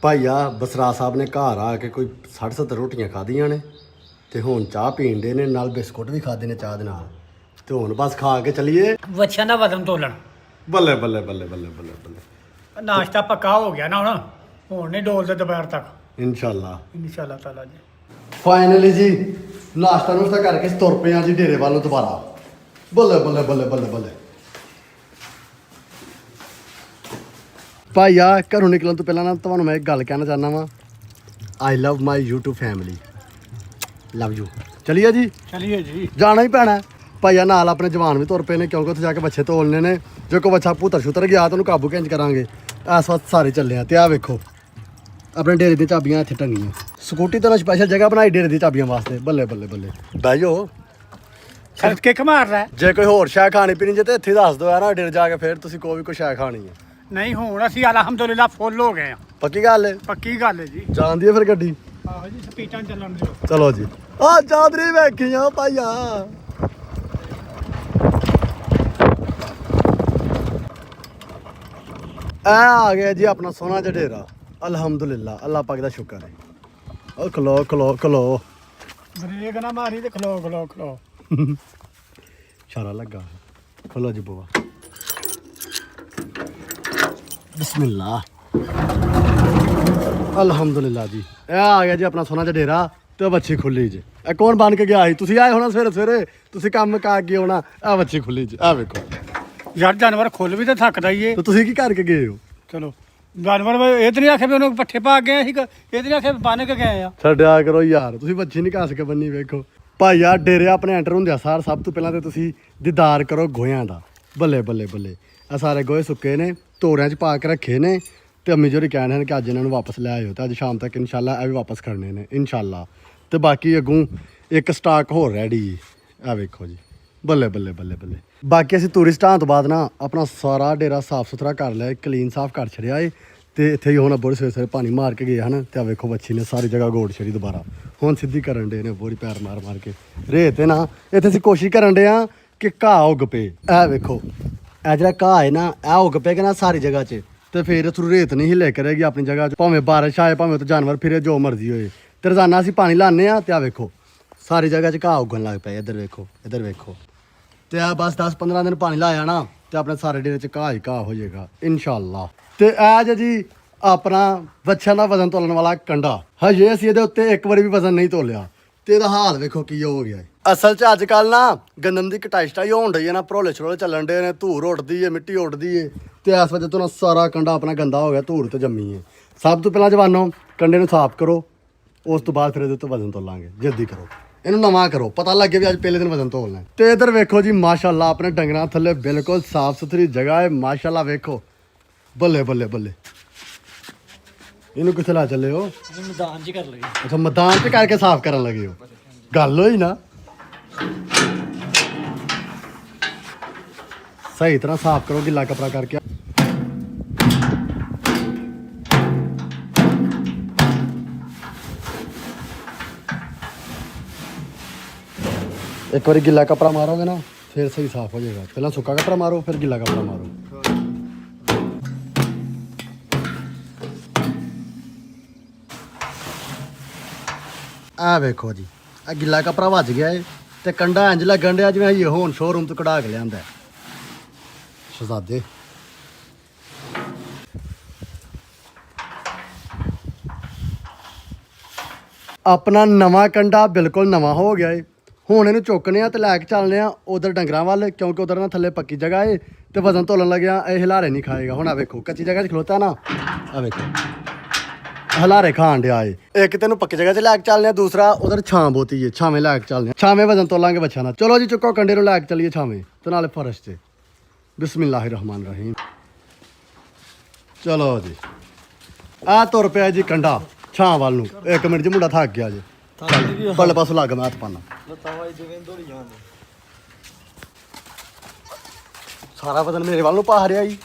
ਭਾਈਆ ਬਸਰਾ ਸਾਹਿਬ ਨੇ ਘਰ ਆ ਕੇ ਕੋਈ 60-70 ਰੋਟੀਆਂ ਖਾਧੀਆਂ ਨੇ ਤੇ ਹੁਣ ਚਾਹ ਪੀਣ ਦੇ ਨੇ, ਨਾਲ ਬਿਸਕੁਟ ਵੀ ਖਾਦੇ ਨੇ ਚਾਹ ਦੇ ਨਾਲ, ਤੇ ਹੁਣ ਬਸ ਖਾ ਕੇ ਚੱਲੀਏ ਬੱਚਿਆਂ ਦਾ ਵਜ਼ਨ ਤੋਲਣ। ਬੱਲੇ ਬੱਲੇ ਬੱਲੇ ਬੱਲੇ ਬੱਲੇ ਬੱਲੇ। ਨਾਸ਼ਤਾ ਪੱਕਾ ਹੋ ਗਿਆ ਨਾ, ਹੁਣ ਨਹੀਂ ਡੋਲਦੇ ਦੁਪਹਿਰ ਤੱਕ ਇਨਸ਼ਾਅੱਲਾ ਤਾਲਾ ਜੀ। ਫਾਈਨਲੀ ਜੀ ਨਾਸ਼ਤਾ ਨੁਸ਼ਤਾ ਕਰਕੇ ਤੁਰ ਪਏ ਆ ਜੀ ਡੇਰੇ ਵੱਲ ਨੂੰ ਦੁਬਾਰਾ। ਬੱਲੇ ਬੱਲੇ ਬੱਲੇ ਬੱਲੇ ਬੱਲੇ। ਭਾਈਆ ਘਰੋਂ ਨਿਕਲਣ ਤੋਂ ਪਹਿਲਾਂ ਨਾ ਤੁਹਾਨੂੰ ਮੈਂ ਇੱਕ ਗੱਲ ਕਹਿਣਾ ਚਾਹੁੰਦਾ ਵਾਂ। ਆਈ ਲਵ ਮਾਈ YouTube ਫੈਮਿਲੀ, ਲਵ ਯੂ। ਚਲੀਏ ਜੀ, ਚਲੀਏ ਜੀ, ਜਾਣਾ ਹੀ ਪੈਣਾ। ਭਾਈਆ ਨਾਲ ਆਪਣੇ ਜਵਾਨ ਵੀ ਤੁਰ ਪਏ ਨੇ, ਕਿਉਂਕਿ ਉੱਥੇ ਜਾ ਕੇ ਬੱਚੇ ਤੋਲਨੇ ਨੇ। ਜੇ ਕੋਈ ਬੱਚਾ ਪੁੱਤਰ ਛੁੱਤਰ ਗਿਆ ਤਾਂ ਉਹਨੂੰ ਕਾਬੂ ਕਿੰਜ ਕਰਾਂਗੇ। ਇਸ ਵਕਤ ਸਾਰੇ ਚੱਲੇ ਆ ਤੇ ਆਹ ਵੇਖੋ ਆਪਣੇ ਡੇਰੇ ਦੀਆਂ ਚਾਬੀਆਂ ਇੱਥੇ ਟੰਗੀਆਂ। ਸਕੂਟੀ ਤੋਂ ਸਪੈਸ਼ਲ ਜਗ੍ਹਾ ਬਣਾਈ ਡੇਰੇ ਦੀ ਚਾਬੀਆਂ ਵਾਸਤੇ। ਬੱਲੇ ਬੱਲੇ ਬੱਲੇ। ਬਹਿ ਜਾਓ, ਸੜਕ ਕੇ ਮਾਰ ਲੈ। ਜੇ ਕੋਈ ਹੋਰ ਸ਼ੈ ਖਾਣੀ ਪੀਣੀ ਜੇ ਤੇ ਇੱਥੇ ਦੱਸ ਦਿਓ ਯਾਰ, ਡੇਰੇ ਜਾ ਕੇ ਫਿਰ ਤੁਸੀਂ ਕੋਈ ਵੀ ਕੋਈ ਸ਼ੈ ਖਾਣੀ ਹੈ। ਨਹੀਂ ਹੁਣ ਅਸੀਂ ਅਲਹਮਦੁਲਿਲਾ ਫੁੱਲ ਹੋ ਗਏ ਆ। ਪੱਕੀ ਗੱਲ ਹੈ? ਪੱਕੀ ਗੱਲ ਹੈ ਜੀ। ਜਾਣਦੀ ਹੈ ਫਿਰ ਗੱਡੀ? ਆਹੋ ਜੀ, ਸਪੀਟਾਂ ਚੱਲਣ ਦਿਓ। ਚਲੋ ਜੀ। ਆ ਚਾਦਰੀ ਵੇਖੀਆਂ ਭਾਈਆ ਆ ਗਿਆ ਜੀ ਆਪਣਾ ਸੋਨਾ ਜਿਹਾ ਡੇਰਾ ਅਲਹਮਦੁਲਿਲਾ ਅੱਲਾਹ ਪਾਕ ਦਾ ਸ਼ੁਕਰ ਹੈ ਉਹ ਖਲੋ ਖਲੋ ਖਲੋ ਬ੍ਰੇਕ ਨਾ ਮਾਰੀ ਤੇ ਖਲੋ ਖਲੋ ਖਲੋ ਇਸ਼ਾਰਾ ਲੱਗਾ ਖਲੋ ਜੀ ਬੁਆ ਬਿਸਮਿਲ੍ਲਾ ਅਲਹਮਦੁਲਿਲਾ ਜੀ ਇਹ ਆ ਗਿਆ ਜੀ ਆਪਣਾ ਸੋਨਾ ਜਿਹਾ ਡੇਰਾ ਤੇ ਬੱਚੀ ਖੁੱਲੀ ਜੀ ਇਹ ਕੌਣ ਬਣ ਕੇ ਗਿਆ ਸੀ ਤੁਸੀਂ ਆਏ ਹੋਣਾ ਸਵੇਰੇ ਸਵੇਰੇ ਤੁਸੀਂ ਕੰਮ ਕਰ ਗਏ ਹੋਣਾ ਆ ਬੱਚੀ ਖੁੱਲੀ ਜੀ ਆ ਵੇਖੋ ਯਾਰ ਜਾਨਵਰ ਖੁੱਲ ਵੀ ਤੇ ਥੱਕਦਾ ਹੀ ਏ ਤੇ ਤੁਸੀਂ ਕੀ ਕਰਕੇ ਗਏ ਹੋ ਚਲੋ ਜਾਨਵਰ ਇਹ ਤੇ ਨਹੀਂ ਆਖਿਆ ਵੀ ਉਹਨੂੰ ਪੱਠੇ ਪਾ ਕੇ ਗਏ ਸੀ ਇਹ ਤੇ ਨਹੀਂ ਆਖਿਆ ਬੰਨ ਕੇ ਗਏ ਆ ਛੱਡਿਆ ਕਰੋ ਯਾਰ ਤੁਸੀਂ ਬੱਚੀ ਨਹੀਂ ਘਸ ਕੇ ਬੰਨੀ ਵੇਖੋ ਭਾਈ ਯਾਰ ਡੇਰੇ ਆਪਣੇ ਐਂਟਰ ਹੁੰਦਿਆ ਸਾਰ ਸਭ ਤੋਂ ਪਹਿਲਾਂ ਤੇ ਤੁਸੀਂ ਦੀਦਾਰ ਕਰੋ ਗੋਹਿਆਂ ਦਾ ਬੱਲੇ ਬੱਲੇ ਬੱਲੇ ਆ ਸਾਰੇ ਗੋਹੇ ਸੁੱਕੇ ਨੇ ਤੋੜਿਆਂ 'ਚ ਪਾ ਕੇ ਰੱਖੇ ਨੇ ਤੇ ਅੰਮੀ ਜੋਰੀ ਕਹਿਣ ਹਨ ਕਿ ਅੱਜ ਇਹਨਾਂ ਨੂੰ ਵਾਪਸ ਲੈ ਆਇਓ ਤੇ ਅੱਜ ਸ਼ਾਮ ਤੱਕ ਇਨਸ਼ਾਅੱਲਾ ਇਹ ਵੀ ਵਾਪਸ ਕਰਨੇ ਨੇ ਇਨਸ਼ਾਅੱਲਾ ਤੇ ਬਾਕੀ ਅੱਗੋਂ ਇੱਕ ਸਟਾਕ ਹੋਰ ਰੈਡੀ ਆ ਵੇਖੋ ਜੀ ਬੱਲੇ ਬੱਲੇ ਬੱਲੇ ਬੱਲੇ ਬਾਕੀ ਅਸੀਂ ਟੂਰਿਸਟ ਆਉਣ ਤੋਂ ਬਾਅਦ ਨਾ ਆਪਣਾ ਸਾਰਾ ਡੇਰਾ ਸਾਫ ਸੁਥਰਾ ਕਰ ਲਿਆ ਕਲੀਨ ਸਾਫ ਕਰ ਛੜਿਆ ਏ ਤੇ ਇੱਥੇ ਹੀ ਹੁਣ ਬੋਰੀ ਸਵੇਰੇ ਸਵੇਰੇ ਪਾਣੀ ਮਾਰ ਕੇ ਗਏ ਹਨ ਤੇ ਆ ਵੇਖੋ ਬੱਚੀ ਨੇ ਸਾਰੀ ਜਗ੍ਹਾ ਗੋੜ ਛੜੀ ਦੁਬਾਰਾ ਹੁਣ ਸਿੱਧੀ ਕਰਨ ਦੇ ਨੇ ਬੋਰੀ ਪੈਰ ਮਾਰ ਮਾਰ ਕੇ ਰੇਤ ਤੇ ਨਾ ਇੱਥੇ ਅਸੀਂ ਕੋਸ਼ਿਸ਼ ਕਰਨ ਦੇ ਆ ਕਿ ਘਾਹ ਉੱਗ ਪਏ ਇਹ ਵੇਖੋ ਇਹ ਜਿਹੜਾ ਘਾਹ ਹੈ ਨਾ ਇਹ ਉੱਗ ਪਏਗਾ ਨਾ ਸਾਰੀ ਜਗ੍ਹਾ 'ਚ ਤੇ ਫਿਰ ਥਰੂ ਰੇਤ ਨਹੀਂ ਹਿੱਲੇ ਕਰੇਗੀ ਆਪਣੀ ਜਗ੍ਹਾ 'ਚ ਭਾਵੇਂ ਬਾਰਿਸ਼ ਆਏ ਭਾਵੇਂ ਉੱਥੇ ਜਾਨਵਰ ਫਿਰੇ ਜੋ ਮਰਜ਼ੀ ਹੋਏ ਤੇ ਰੋਜ਼ਾਨਾ ਅਸੀਂ ਪਾਣੀ ਲਾਉਂਦੇ ਆ ਤੇ ਆ ਵੇਖੋ ਸਾਰੀ ਜਗ੍ਹਾ 'ਚ ਘਾਹ ਉੱਗਣ ਲੱਗ ਪਿਆ ਇੱਧਰ ਵੇਖੋ ਤੇ ਆ ਬਸ 10-15 ਦਿਨ ਪਾਣੀ ਲਾਇਆ ਨਾ ਤੇ ਆਪਣੇ ਸਾਰੇ ਡੇਰੇ 'ਚ ਘਾਹ ਹੀ ਘਾਹ ਹੋ ਜਾਏਗਾ ਇਨਸ਼ਾਅੱਲਾ ਤੇ ਇਹ ਜੀ ਆਪਣਾ ਬੱਚਿਆਂ ਦਾ ਵਜ਼ਨ ਤੋਲਣ ਵਾਲਾ ਕੰਡਾ ਹਜੇ ਅਸੀਂ ਇਹਦੇ ਉੱਤੇ ਇੱਕ ਵਾਰੀ ਵੀ ਵਜ਼ਨ ਨਹੀਂ ਤੋਲਿਆ ਤੇ ਇਹਦਾ ਹਾਲ ਵੇਖੋ ਕੀ ਹੋ ਗਿਆ ਅਸਲ 'ਚ ਅੱਜ ਕੱਲ ਨਾ ਗੰਦਮ ਦੀ ਕਟਾਈ ਸਟਾਈ ਹੋਣ ਰਹੀ ਹੈ ਨਾ ਭਰੋਲੇ ਛਰੋਲੇ ਚੱਲਣ ਡੇ ਨੇ ਧੂੜ ਉੱਡਦੀ ਹੈ ਮਿੱਟੀ ਉੱਡਦੀ ਹੈ ਤੇ ਇਸ ਵਜ੍ਹਾ ਤੋਂ ਨਾ ਸਾਰਾ ਕੰਡਾ ਆਪਣਾ ਗੰਦਾ ਹੋ ਗਿਆ ਧੂੜ ਤੇ ਜੰਮੀ ਹੈ ਸਭ ਤੋਂ ਪਹਿਲਾਂ ਜਵਾਨੋ ਕੰਡੇ ਨੂੰ ਸਾਫ਼ ਕਰੋ ਉਸ ਤੋਂ ਬਾਅਦ ਫਿਰ ਇਹਦੇ ਉੱਤੇ ਵਜ਼ਨ ਤੋਲਾਂਗੇ ਜਲਦੀ ਕਰੋ ਇਹਨੂੰ ਨਵਾਂ ਕਰੋ ਪਤਾ ਲੱਗੇ ਵੀ ਅੱਜ ਪਹਿਲੇ ਦਿਨ ਵਜ਼ਨ ਤੋਲਣਾ ਤੇ ਇਧਰ ਵੇਖੋ ਜੀ ਮਾਸ਼ਾਅੱਲਾ ਆਪਣੇ ਡੰਗਰਾਂ ਥੱਲੇ ਬਿਲਕੁਲ ਸਾਫ਼ ਸੁਥਰੀ ਜਗ੍ਹਾ ਹੈ ਮਾਸ਼ਾਅੱਲਾ ਵੇਖੋ ਬੱਲੇ ਬੱਲੇ ਬੱਲੇ ਇਹਨੂੰ ਕਿੱਥੇ ਲਾ ਚੱਲੇ ਹੋ ਮੈਦਾਨ 'ਚ ਕਰ ਲਈ ਅੱਛਾ ਮੈਦਾਨ 'ਚ ਕਰਕੇ ਸਾਫ਼ ਕਰਨ ਲੱਗੇ ਹੋ ਗੱਲ ਹੋਈ ਨਾ ਸਹੀ ਤਰ੍ਹਾਂ ਸਾਫ਼ ਕਰੋ ਗਿੱਲਾ ਕਪੜਾ ਕਰਕੇ ਇੱਕ ਵਾਰੀ ਗਿੱਲਾ ਕਪੜਾ ਮਾਰੋਗੇ ਨਾ ਫਿਰ ਸਹੀ ਸਾਫ਼ ਹੋ ਜਾਏਗਾ ਪਹਿਲਾਂ ਸੁੱਕਾ ਕਪੜਾ ਮਾਰੋ ਫਿਰ ਗਿੱਲਾ ਕਪੜਾ ਮਾਰੋ ਆ ਵੇਖੋ ਜੀ ਆ ਗਿੱਲਾ ਕਪੜਾ ਵੱਜ ਗਿਆ ਏ ਤੇ ਕੰਡਾ ਇੰਜ ਲੱਗਣ ਡਿਆ ਜਿਵੇਂ ਇਹ ਹੁਣ ਸ਼ੋਰੂਮ ਤੋਂ ਕਢਾ ਕੇ ਲਿਆਂਦਾ ਸ਼ਹਜ਼ਾਦੇ ਆਪਣਾ ਨਵਾਂ ਕੰਡਾ ਬਿਲਕੁਲ ਨਵਾਂ ਹੋ ਗਿਆ ਏ ਹੁਣ ਇਹਨੂੰ ਚੁੱਕਨੇ ਆ ਤੇ ਲੈ ਕੇ ਚੱਲਨੇ ਆ ਉਧਰ ਡੰਗਰਾਂ ਵੱਲ ਕਿਉਂਕਿ ਉਧਰ ਨਾ ਥੱਲੇ ਪੱਕੀ ਜਗ੍ਹਾ ਏ ਤੇ ਵਜ਼ਨ ਤੋਲਣ ਲੱਗਿਆ ਇਹ ਹਿਲਾਰੇ ਨਹੀਂ ਖਾਏਗਾ ਹੁਣ ਆ ਵੇਖੋ ਕੱਚੀ ਜਗ੍ਹਾ 'ਚ ਖਲੋਤਾ ਨਾ ਆ ਵੇਖੋ ਹਲਾਰੇ ਖਾਣ ਡਿਆ ਏ ਇੱਕ ਤੈਨੂੰ ਪੱਕੀ ਜਗ੍ਹਾ 'ਚ ਲੈ ਕੇ ਚੱਲਨੇ ਆ ਦੂਸਰਾ ਉਧਰ ਛਾਂ ਬੋਤੀ ਏ ਛਾਵੇਂ ਲੈ ਕੇ ਚੱਲਨੇ ਆ ਛਾਵੇਂ ਵਜ਼ਨ ਤੋਲਾਂਗੇ ਬੱਚਿਆਂ ਨਾਲ ਚਲੋ ਜੀ ਚੁੱਕੋ ਕੰਡੇ ਨੂੰ ਲੈ ਕੇ ਚੱਲੀਏ ਛਾਵੇਂ ਤੇ ਨਾਲੇ ਫਰਸ਼ 'ਤੇ ਬਿਸਮਿਲ੍ਲਾਹਿਰ ਰਹਿਮਾਨ ਰਹੀਮ ਚਲੋ ਜੀ ਆ ਤੁਰ ਪਿਆ ਜੀ ਕੰਡਾ ਛਾਂ ਵੱਲ ਨੂੰ 1 ਮਿੰਟ 'ਚ ਮੁੰਡਾ ਥੱਕ ਗਿਆ ਜੀ ਬੱਲੇ ਪਾਸੋਂ ਲੱਗ ਮੈਂ ਹੱਥ ਪਾਣਾ ਸਾਰਾ ਵਜ਼ਨ ਮੇਰੇ ਵੱਲ ਨੂੰ ਪਾ ਰਿਹਾ ਜੀ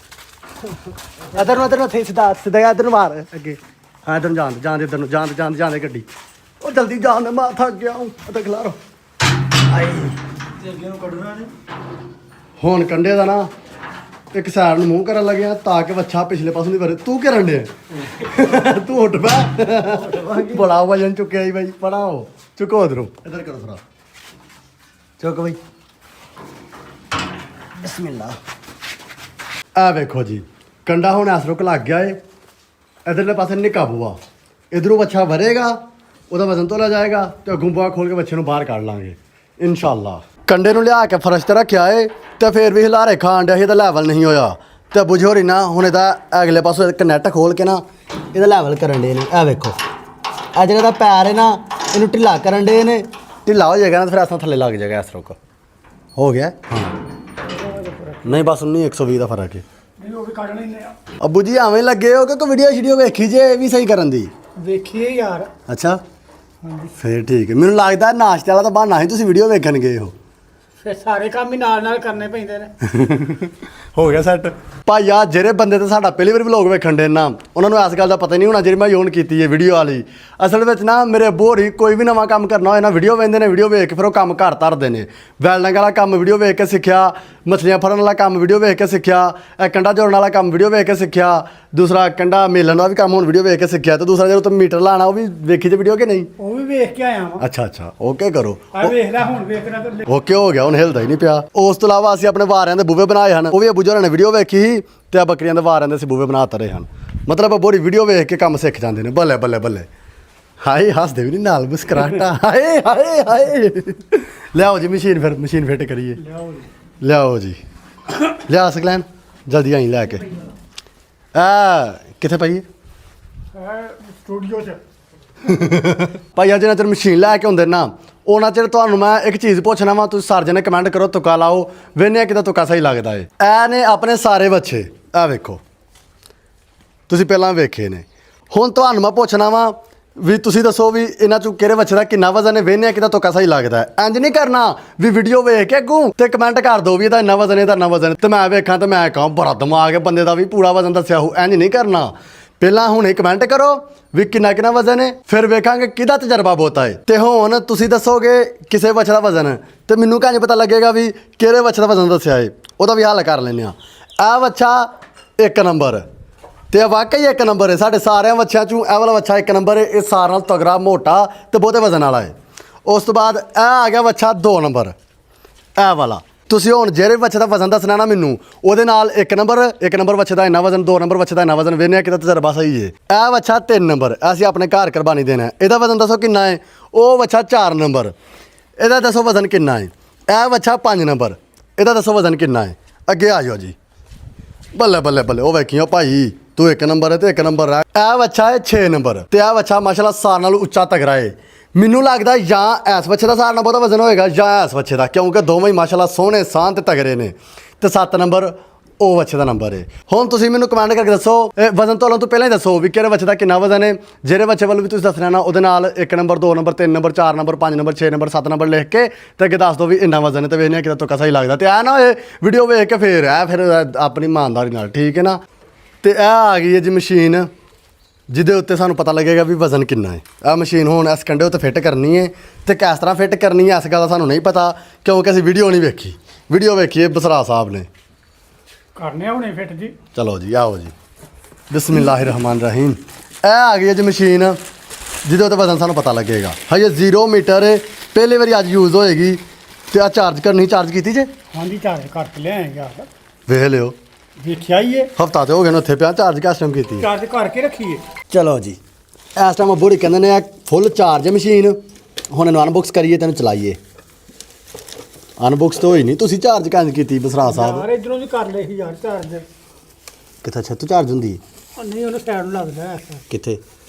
ਇਧਰ ਨੂੰ ਸਿੱਧਾ ਇਧਰ ਨੂੰ ਮਾਰ ਅੱਗੇ ਹਾਂ ਇਧਰ ਨੂੰ ਜਾਣ ਇਧਰ ਨੂੰ ਜਾਣ ਗੱਡੀ ਉਹ ਜਲਦੀ ਜਾਣ ਦੇ ਮੈਂ ਥੱਕ ਗਿਆ ਅਤੇ ਖਲਾਰੋ ਆਈ ਤੇ ਅੱਗੇ ਨੂੰ ਕੱਢਣਾ ਨੇ ਹੁਣ ਕੰਡੇ ਦਾ ਨਾ ਇੱਕ ਸਾਈਡ ਨੂੰ ਮੂੰਹ ਕਰਨ ਲੱਗਿਆ ਤਾਂ ਕਿ ਵੱਛਾ ਪਿਛਲੇ ਪਾਸੋਂ ਦੀ ਵਰੇ ਤੂੰ ਕੀ ਕਰਨ ਡਿਆ ਤੂੰ ਉੱਠ ਪੈ ਬੜਾ ਵਜਨ ਚੁੱਕਿਆ ਜੀ ਬਾਈ ਪੜਾਓ ਚੁੱਕੋ ਉਧਰੋਂ ਇਧਰ ਕਰੋ ਥੋੜਾ ਚੁੱਕ ਬਾਈ ਬਿਸਮਿਲ੍ਲਾ ਆ ਵੇਖੋ ਜੀ ਕੰਡਾ ਹੁਣ ਇਸ ਰੁਕ ਲੱਗ ਗਿਆ ਏ ਇਧਰਲੇ ਪਾਸੇ ਨਿੱਕਾ ਬੂਆ ਇਧਰੋਂ ਵੱਛਾ ਭਰੇਗਾ ਉਹਦਾ ਵਜ਼ਨ ਤੋਲਿਆ ਜਾਏਗਾ ਤੇ ਅੱਗੋਂ ਬੂਆ ਖੋਲ ਕੇ ਬੱਚੇ ਨੂੰ ਬਾਹਰ ਕੱਢ ਲਾਂਗੇ ਇਨਸ਼ਾਅੱਲਾ ਕੰਡੇ ਨੂੰ ਲਿਆ ਕੇ ਫਰਸ਼ ਤੇ ਰੱਖਿਆ ਏ ਤੇ ਫਿਰ ਵੀ ਹਿਲਾਰੇ ਖਾਣ ਡਿਆ ਸੀ ਇਹਦਾ ਲੈਵਲ ਨਹੀਂ ਹੋਇਆ ਤੇ ਬੁਝੋਰੀ ਨਾ ਹੁਣ ਇਹਦਾ ਅਗਲੇ ਪਾਸੋਂ ਇੱਕ ਨੈਟ ਖੋਲ ਕੇ ਨਾ ਇਹਦਾ ਲੈਵਲ ਕਰਨ ਡੇ ਨੇ ਇਹ ਵੇਖੋ ਆ ਜਿਹੜਾ ਦਾ ਪੈਰ ਹੈ ਨਾ ਇਹਨੂੰ ਢਿੱਲਾ ਕਰਨ ਡੇ ਨੇ ਢਿੱਲਾ ਹੋ ਜਾਏਗਾ ਨਾ ਫਿਰ ਅਸਾਂ ਥੱਲੇ ਲੱਗ ਜਾਏਗਾ ਇਸ ਰੁਕ ਹੋ ਗਿਆ ਹਾਂ ਨਹੀਂ ਬਸ 120 ਦਾ ਫਰਕ ਹੈ ਨਹੀਂ ਉਹ ਵੀ ਕੱਢ ਲੈਂਦੇ ਆ ਅੱਬੂ ਜੀ ਐਵੇਂ ਲੱਗੇ ਹੋ ਕਿ ਕੋਈ ਵੀਡੀਓ ਵੇਖੀ ਜੇ ਇਹ ਵੀ ਸਹੀ ਕਰਨ ਦੀ ਵੇਖੀਏ ਯਾਰ ਅੱਛਾ ਫਿਰ ਠੀਕ ਹੈ ਮੈਨੂੰ ਲੱਗਦਾ ਨਾਸ਼ਤੇ ਵਾਲਾ ਤਾਂ ਬਹਾਨਾ ਸੀ ਤੁਸੀਂ ਵੀਡੀਓ ਵੇਖਣ ਗਏ ਹੋ ਫਿਰ ਸਾਰੇ ਕੰਮ ਹੀ ਨਾਲ ਕਰਨੇ ਪੈਂਦੇ ਨੇ ਹੋ ਗਿਆ ਸੈੱਟ ਭਾਈ ਆ ਜਿਹੜੇ ਬੰਦੇ ਤੇ ਸਾਡਾ ਪਹਿਲੀ ਵਾਰ ਵਲੌਗ ਵੇਖਣ ਦੇ ਨਾ ਉਹਨਾਂ ਨੂੰ ਇਸ ਗੱਲ ਦਾ ਪਤਾ ਨਹੀਂ ਹੋਣਾ ਜਿਹੜੀ ਮੈਂ ਯੋਨ ਕੀਤੀ ਹੈ ਵੀਡੀਓ ਵਾਲੀ। ਅਸਲ ਵਿੱਚ ਨਾ ਮੇਰੇ ਅੱਬੂ ਹੋਰੀ ਕੋਈ ਵੀ ਨਵਾਂ ਕੰਮ ਕਰਨਾ ਹੋਏ ਨਾ ਵੀਡੀਓ ਵੇਖਦੇ ਨੇ, ਵੀਡੀਓ ਵੇਖ ਕੇ ਫਿਰ ਉਹ ਕੰਮ ਘਰ ਧਰਦੇ ਨੇ। ਵੈਲਡਿੰਗ ਵਾਲਾ ਕੰਮ ਵੀਡੀਓ ਵੇਖ ਕੇ ਸਿੱਖਿਆ, ਮਛਲੀਆਂ ਫੜਨ ਵਾਲਾ ਕੰਮ ਵੀਡੀਓ ਵੇਖ ਕੇ ਸਿੱਖਿਆ, ਇਹ ਕੰਡਾ ਜੋੜਨ ਵਾਲਾ ਕੰਮ ਵੀਡੀਓ ਵੇਖ ਕੇ ਸਿੱਖਿਆ, ਦੂਸਰਾ ਕੰਡਾ ਮੇਲਣ ਦਾ ਵੀ ਕੰਮ ਹੁਣ ਵੀਡੀਓ ਵੇਖ ਕੇ ਸਿੱਖਿਆ, ਤੇ ਦੂਸਰਾ ਜਦੋਂ ਮੀਟਰ ਲਾਣਾ ਉਹ ਵੀ ਵੇਖੀ ਤੇ ਵੀਡੀਓ ਕਿ ਨਹੀਂ? ਉਹ ਵੀ ਵੇਖ ਕੇ ਆਇਆ ਵਾਂ। ਅੱਛਾ ਓਕੇ ਕਰੋ। ਆ ਵੇਖ ਲੈ ਹੁਣ ਵੇਖਣਾ ਤੇ ਓਕੇ ਹੋ ਗਿਆ, ਹੁਣ ਹਿਲਦਾ ਹੀ ਨਹੀਂ ਪਿਆ। ਉਸ ਤੋਂ ਇਲਾਵਾ ਅਸੀਂ ਆਪਣੇ ਵਾਰਿਆਂ ਦੇ ਬੂਵੇ ਬਣਾਏ ਹਨ, ਉਹ ਵੀ ਅੱਬੂ ਜੀ ਹੋਰਾਂ ਨੇ ਵੀਡੀਓ ਵੇਖੀ ਸੀ ਤੇ ਆ ਬੱਕਰੀਆਂ ਦੇ ਵਾਰਿਆਂ ਦੇ ਅਸੀਂ ਬੂਵੇ ਬਣਾ ਤਰੇ ਹਨ। ਮਤਲਬ ਬੋਰੀ ਵੀਡੀਓ ਵੇਖ ਕੇ ਕੰਮ ਸਿੱਖ ਜਾਂਦੇ ਨੇ। ਬੱਲੇ ਬੱਲੇ ਬੱਲੇ, ਹਾਏ ਹੱਸਦੇ ਵੀ ਨਹੀਂ ਨਾਲ ਮੁਸਕਰਾਹਟਾਂ, ਹਾਏ ਹਾਏ ਹਾਏ। ਲਿਆਓ ਜੀ ਮਸ਼ੀਨ, ਫਿਰ ਮਸ਼ੀਨ ਫਿੱਟ ਕਰੀਏ। ਲਿਆਓ ਜੀ, ਲਿਆ ਸਕਲੈਨ ਜਲਦੀ ਆਈ ਲੈ ਕੇ। ਕਿੱਥੇ ਪਾਈਏ? ਸਟੂਡੀਓ 'ਚ ਭਾਈ ਅੱਜ ਚਿਰ ਮਸ਼ੀਨ ਲੈ ਕੇ ਹੁੰਦੇ ਨਾ ਉਹਨਾਂ ਚਿਰ ਤੁਹਾਨੂੰ ਮੈਂ ਇੱਕ ਚੀਜ਼ ਪੁੱਛਣਾ ਵਾ, ਤੁਸੀਂ ਸਾਰੇ ਜਣੇ ਕਮੈਂਟ ਕਰੋ, ਤੁੱਕਾ ਲਾਓ, ਵੇਖਿਆ ਕਿਦਾ ਤੁੱਕਾ ਸਹੀ ਲੱਗਦਾ ਏ। ਇਹ ਨੇ ਆਪਣੇ ਸਾਰੇ ਬੱਚੇ, ਇਹ ਵੇਖੋ ਤੁਸੀਂ ਪਹਿਲਾਂ ਵੇਖੇ ਨੇ। ਹੁਣ ਤੁਹਾਨੂੰ ਮੈਂ ਪੁੱਛਣਾ ਵਾ ਵੀ ਤੁਸੀਂ ਦੱਸੋ ਵੀ ਇਹਨਾਂ ਚੋਂ ਕਿਹੜੇ ਬੱਚੇ ਦਾ ਕਿੰਨਾ ਵਜ਼ਨ ਹੈ, ਵੇਖਿਆ ਕਿਦਾ ਤੁੱਕਾ ਸਹੀ ਲੱਗਦਾ ਹੈ। ਇੰਜ ਨਹੀਂ ਕਰਨਾ ਵੀ ਵੀਡੀਓ ਵੇਖ ਕੇ ਅੱਗੋਂ ਤੇ ਕਮੈਂਟ ਕਰ ਦਿਓ ਵੀ ਇਹਦਾ ਇੰਨਾ ਵਜ਼ਨ ਹੈ, ਇਹਦਾ ਇੰਨਾ ਵਜ਼ਨ, ਤੇ ਮੈਂ ਵੇਖਾਂ ਤੇ ਮੈਂ ਕਹਾਂ ਬੜਾ ਦਿਮਾਗ ਹੈ ਬੰਦੇ ਦਾ ਵੀ ਪੂਰਾ ਵਜ਼ਨ ਦੱਸਿਆ ਹੋ। ਇੰਜ ਨਹੀਂ ਕਰਨਾ, ਪਹਿਲਾਂ ਹੁਣੇ ਕਮੈਂਟ ਕਰੋ ਵੀ ਕਿੰਨਾ ਕਿੰਨਾ ਵਜ਼ਨ ਹੈ, ਫਿਰ ਵੇਖਾਂਗੇ ਕਿਹਦਾ ਤਜਰਬਾ ਬਹੁਤਾ ਹੈ। ਤੇ ਹੁਣ ਤੁਸੀਂ ਦੱਸੋਗੇ ਕਿਸੇ ਬੱਚੇ ਦਾ ਵਜ਼ਨ ਤੇ ਮੈਨੂੰ ਕਿੰਜ ਪਤਾ ਲੱਗੇਗਾ ਵੀ ਕਿਹੜੇ ਬੱਚੇ ਦਾ ਵਜ਼ਨ ਦੱਸਿਆ ਹੈ, ਉਹਦਾ ਵੀ ਹੱਲ ਕਰ ਲੈਂਦੇ ਆ। ਇਹ ਬੱਚਾ 1 ਨੰਬਰ ਤੇ ਵਾਕਈ 1 ਨੰਬਰ ਹੈ ਸਾਡੇ ਸਾਰਿਆਂ ਬੱਚਿਆਂ ਚੋਂ। ਇਹ ਵਾਲਾ ਬੱਚਾ 1 ਨੰਬਰ ਹੈ, ਇਹ ਸਾਰਿਆਂ ਨਾਲ ਤਗੜਾ ਮੋਟਾ ਤੇ ਬਹੁਤੇ ਵਜ਼ਨ ਵਾਲਾ ਹੈ। ਉਸ ਤੋਂ ਬਾਅਦ ਇਹ ਆ ਗਿਆ ਬੱਚਾ 2 ਨੰਬਰ, ਇਹ ਵਾਲਾ। ਤੁਸੀਂ ਹੁਣ ਜਿਹੜੇ ਬੱਚੇ ਦਾ ਵਜ਼ਨ ਦੱਸਣਾ ਨਾ ਮੈਨੂੰ, ਉਹਦੇ ਨਾਲ 1 ਨੰਬਰ ਬੱਚੇ ਦਾ ਇੰਨਾ ਵਜ਼ਨ, 2 ਨੰਬਰ ਬੱਚੇ ਦਾ ਇੰਨਾ ਵਜ਼ਨ, ਵੇਖਿਆ ਕਿਦਾ ਤਜਰਬਾ ਸਹੀ ਹੈ। ਇਹ ਬੱਚਾ 3 ਨੰਬਰ, ਅਸੀਂ ਆਪਣੇ ਘਰ ਕੁਰਬਾਨੀ ਦੇਣਾ ਹੈ, ਇਹਦਾ ਵਜ਼ਨ ਦੱਸੋ ਕਿੰਨਾ ਹੈ। ਉਹ ਬੱਚਾ 4 ਨੰਬਰ, ਇਹਦਾ ਦੱਸੋ ਵਜ਼ਨ ਕਿੰਨਾ ਹੈ। ਇਹ ਬੱਚਾ 5 ਨੰਬਰ, ਇਹਦਾ ਦੱਸੋ ਵਜ਼ਨ ਕਿੰਨਾ ਹੈ। ਅੱਗੇ ਆ ਜਾਓ ਜੀ, ਬੱਲੇ ਬੱਲੇ ਬੱਲੇ, ਉਹ ਵੇਖੀਓ ਭਾਈ ਤੂੰ 1 ਨੰਬਰ ਹੈ ਤੇ 1 ਨੰਬਰ ਹੈ। ਇਹ ਬੱਚਾ ਹੈ 6 ਨੰਬਰ ਤੇ ਇਹ ਬੱਚਾ ਮਾਸ਼ਾਅੱਲਾ ਸਾਰਿਆਂ ਨਾਲੋਂ ਉੱਚਾ ਤਗੜਾ ਹੈ। ਮੈਨੂੰ ਲੱਗਦਾ ਜਾਂ ਇਸ ਬੱਚੇ ਦਾ ਸਾਰਿਆਂ ਨਾਲੋਂ ਬਹੁਤਾ ਵਜ਼ਨ ਹੋਏਗਾ ਜਾਂ ਇਸ ਬੱਚੇ ਦਾ, ਕਿਉਂਕਿ ਦੋਵੇਂ ਹੀ ਮਾਸ਼ਾਅੱਲਾ ਸੋਹਣੇ ਸਾਂਹ ਤੇ ਤਗੜੇ ਨੇ। ਤੇ 7 ਨੰਬਰ ਉਹ ਬੱਚੇ ਦਾ ਨੰਬਰ ਹੈ। ਹੁਣ ਤੁਸੀਂ ਮੈਨੂੰ ਕਮੈਂਟ ਕਰਕੇ ਦੱਸੋ, ਵਜ਼ਨ ਤੋਲਣ ਤੋਂ ਪਹਿਲਾਂ ਹੀ ਦੱਸੋ ਵੀ ਕਿਹੜੇ ਬੱਚੇ ਦਾ ਕਿੰਨਾ ਵਜ਼ਨ ਹੈ। ਜਿਹੜੇ ਬੱਚੇ ਵੱਲ ਵੀ ਤੁਸੀਂ ਦੱਸਣਾ ਨਾ ਉਹਦੇ ਨਾਲ 1 number, 2 number, 3 number, 4 number, 5 number, 6 number, 7 number ਲਿਖ ਕੇ ਤੇ ਅੱਗੇ ਦੱਸ ਦਿਓ ਵੀ ਇੰਨਾ ਵਜ਼ਨ ਹੈ, ਤੇ ਵੇਖਦੇ ਹਾਂ ਕਿਦਾ ਤੁੱਕਾ ਸਹੀ ਲੱਗਦਾ। ਤੇ ਇਹ ਨਾ ਹੋਏ ਵੀਡੀਓ ਵੇਖ ਕੇ ਫਿਰ ਆਪਣੀ ਇਮਾਨਦਾਰੀ ਨਾਲ, ਠੀਕ ਹੈ ਨਾ। ਤੇ ਇਹ ਆ ਗਈ ਹੈ ਜੀ ਮਸ਼ੀਨ ਜਿਹਦੇ ਉੱਤੇ ਸਾਨੂੰ ਪਤਾ ਲੱਗੇਗਾ ਵੀ ਵਜ਼ਨ ਕਿੰਨਾ ਹੈ। ਇਹ ਮਸ਼ੀਨ ਹੁਣ ਇਸ ਕੰਡੇ ਉੱਤੇ ਫਿੱਟ ਕਰਨੀ ਹੈ ਤੇ ਕਿਸ ਤਰ੍ਹਾਂ ਫਿੱਟ ਕਰਨੀ ਹੈ ਇਸ ਗੱਲ ਦਾ ਸਾਨੂੰ ਨਹੀਂ ਪਤਾ, ਕਿਉਂਕਿ ਅਸੀਂ ਵੀਡੀਓ ਨਹੀਂ ਵੇਖੀ। ਵੀਡੀਓ ਵੇਖੀ ਹੈ ਬਸਰਾ ਸਾਹਿਬ ਨੇ। ਕਰਨੇ ਹੁਣੇ ਫਿੱਟ ਜੀ। ਚਲੋ ਜੀ ਆਓ ਜੀ, ਬਿਸਮਿਲ੍ਲਾਹਿਰ ਰਹਿਮਾਨ ਰਹੀਮ। ਇਹ ਆ ਗਈ ਹੈ ਜੀ ਮਸ਼ੀਨ ਜਿਹਦੇ ਉੱਤੇ ਵਜ਼ਨ ਸਾਨੂੰ ਪਤਾ ਲੱਗੇਗਾ। ਹਜੇ 0 ਮੀਟਰ ਹੈ, ਪਹਿਲੀ ਵਾਰੀ ਅੱਜ ਯੂਜ਼ ਹੋਏਗੀ। ਤੇ ਆ ਚਾਰਜ ਕਰਨੀ, ਚਾਰਜ ਕੀਤੀ ਜੇ? ਹਾਂਜੀ ਚਾਰਜ ਕਰਕੇ ਲਿਆਏ ਯਾਰ, ਵੇਖ ਲਿਓ, ਵੇਖਿਆ ਹੀ ਹੈ। ਹਫਤਾ ਤੇ ਹੋ ਗਿਆ ਨਾ ਉੱਥੇ ਪਿਆ, ਚਾਰਜ ਕਿਸ ਟਾਈਮ ਕੀਤੀ ਹੈ? ਚਾਰਜ ਕਰਕੇ ਰੱਖੀਏ। ਚਲੋ ਜੀ, ਇਸ ਟਾਈਮ ਬੋੜੀ ਕਹਿੰਦੇ ਨੇ ਫੁੱਲ ਚਾਰਜ ਹੈ ਮਸ਼ੀਨ। ਹੁਣ ਇਹਨੂੰ ਅਨਬਾਕਸ ਕਰੀਏ ਤੈਨੂੰ ਚਲਾਈਏ। ਅਨਬਾਕਸ ਤਾਂ ਹੋਈ ਨਹੀਂ, ਤੁਸੀਂ ਚਾਰਜ ਕਿੰਝ ਕੀਤੀ ਬਸਰਾ ਸਾਹਿਬ? ਯਾਰ ਇਧਰੋਂ ਵੀ ਕਰ ਲਏ ਸੀ ਯਾਰ ਚਾਰਜ। ਕਿੱਥੇ ਛੱਤ ਚਾਰਜ ਹੁੰਦੀ ਹੈ? ਨਹੀਂ ਉਹਨੂੰ ਸਾਈਡ ਨੂੰ ਲੱਗਦਾ ਹੈ। ਕਿੱਥੇ?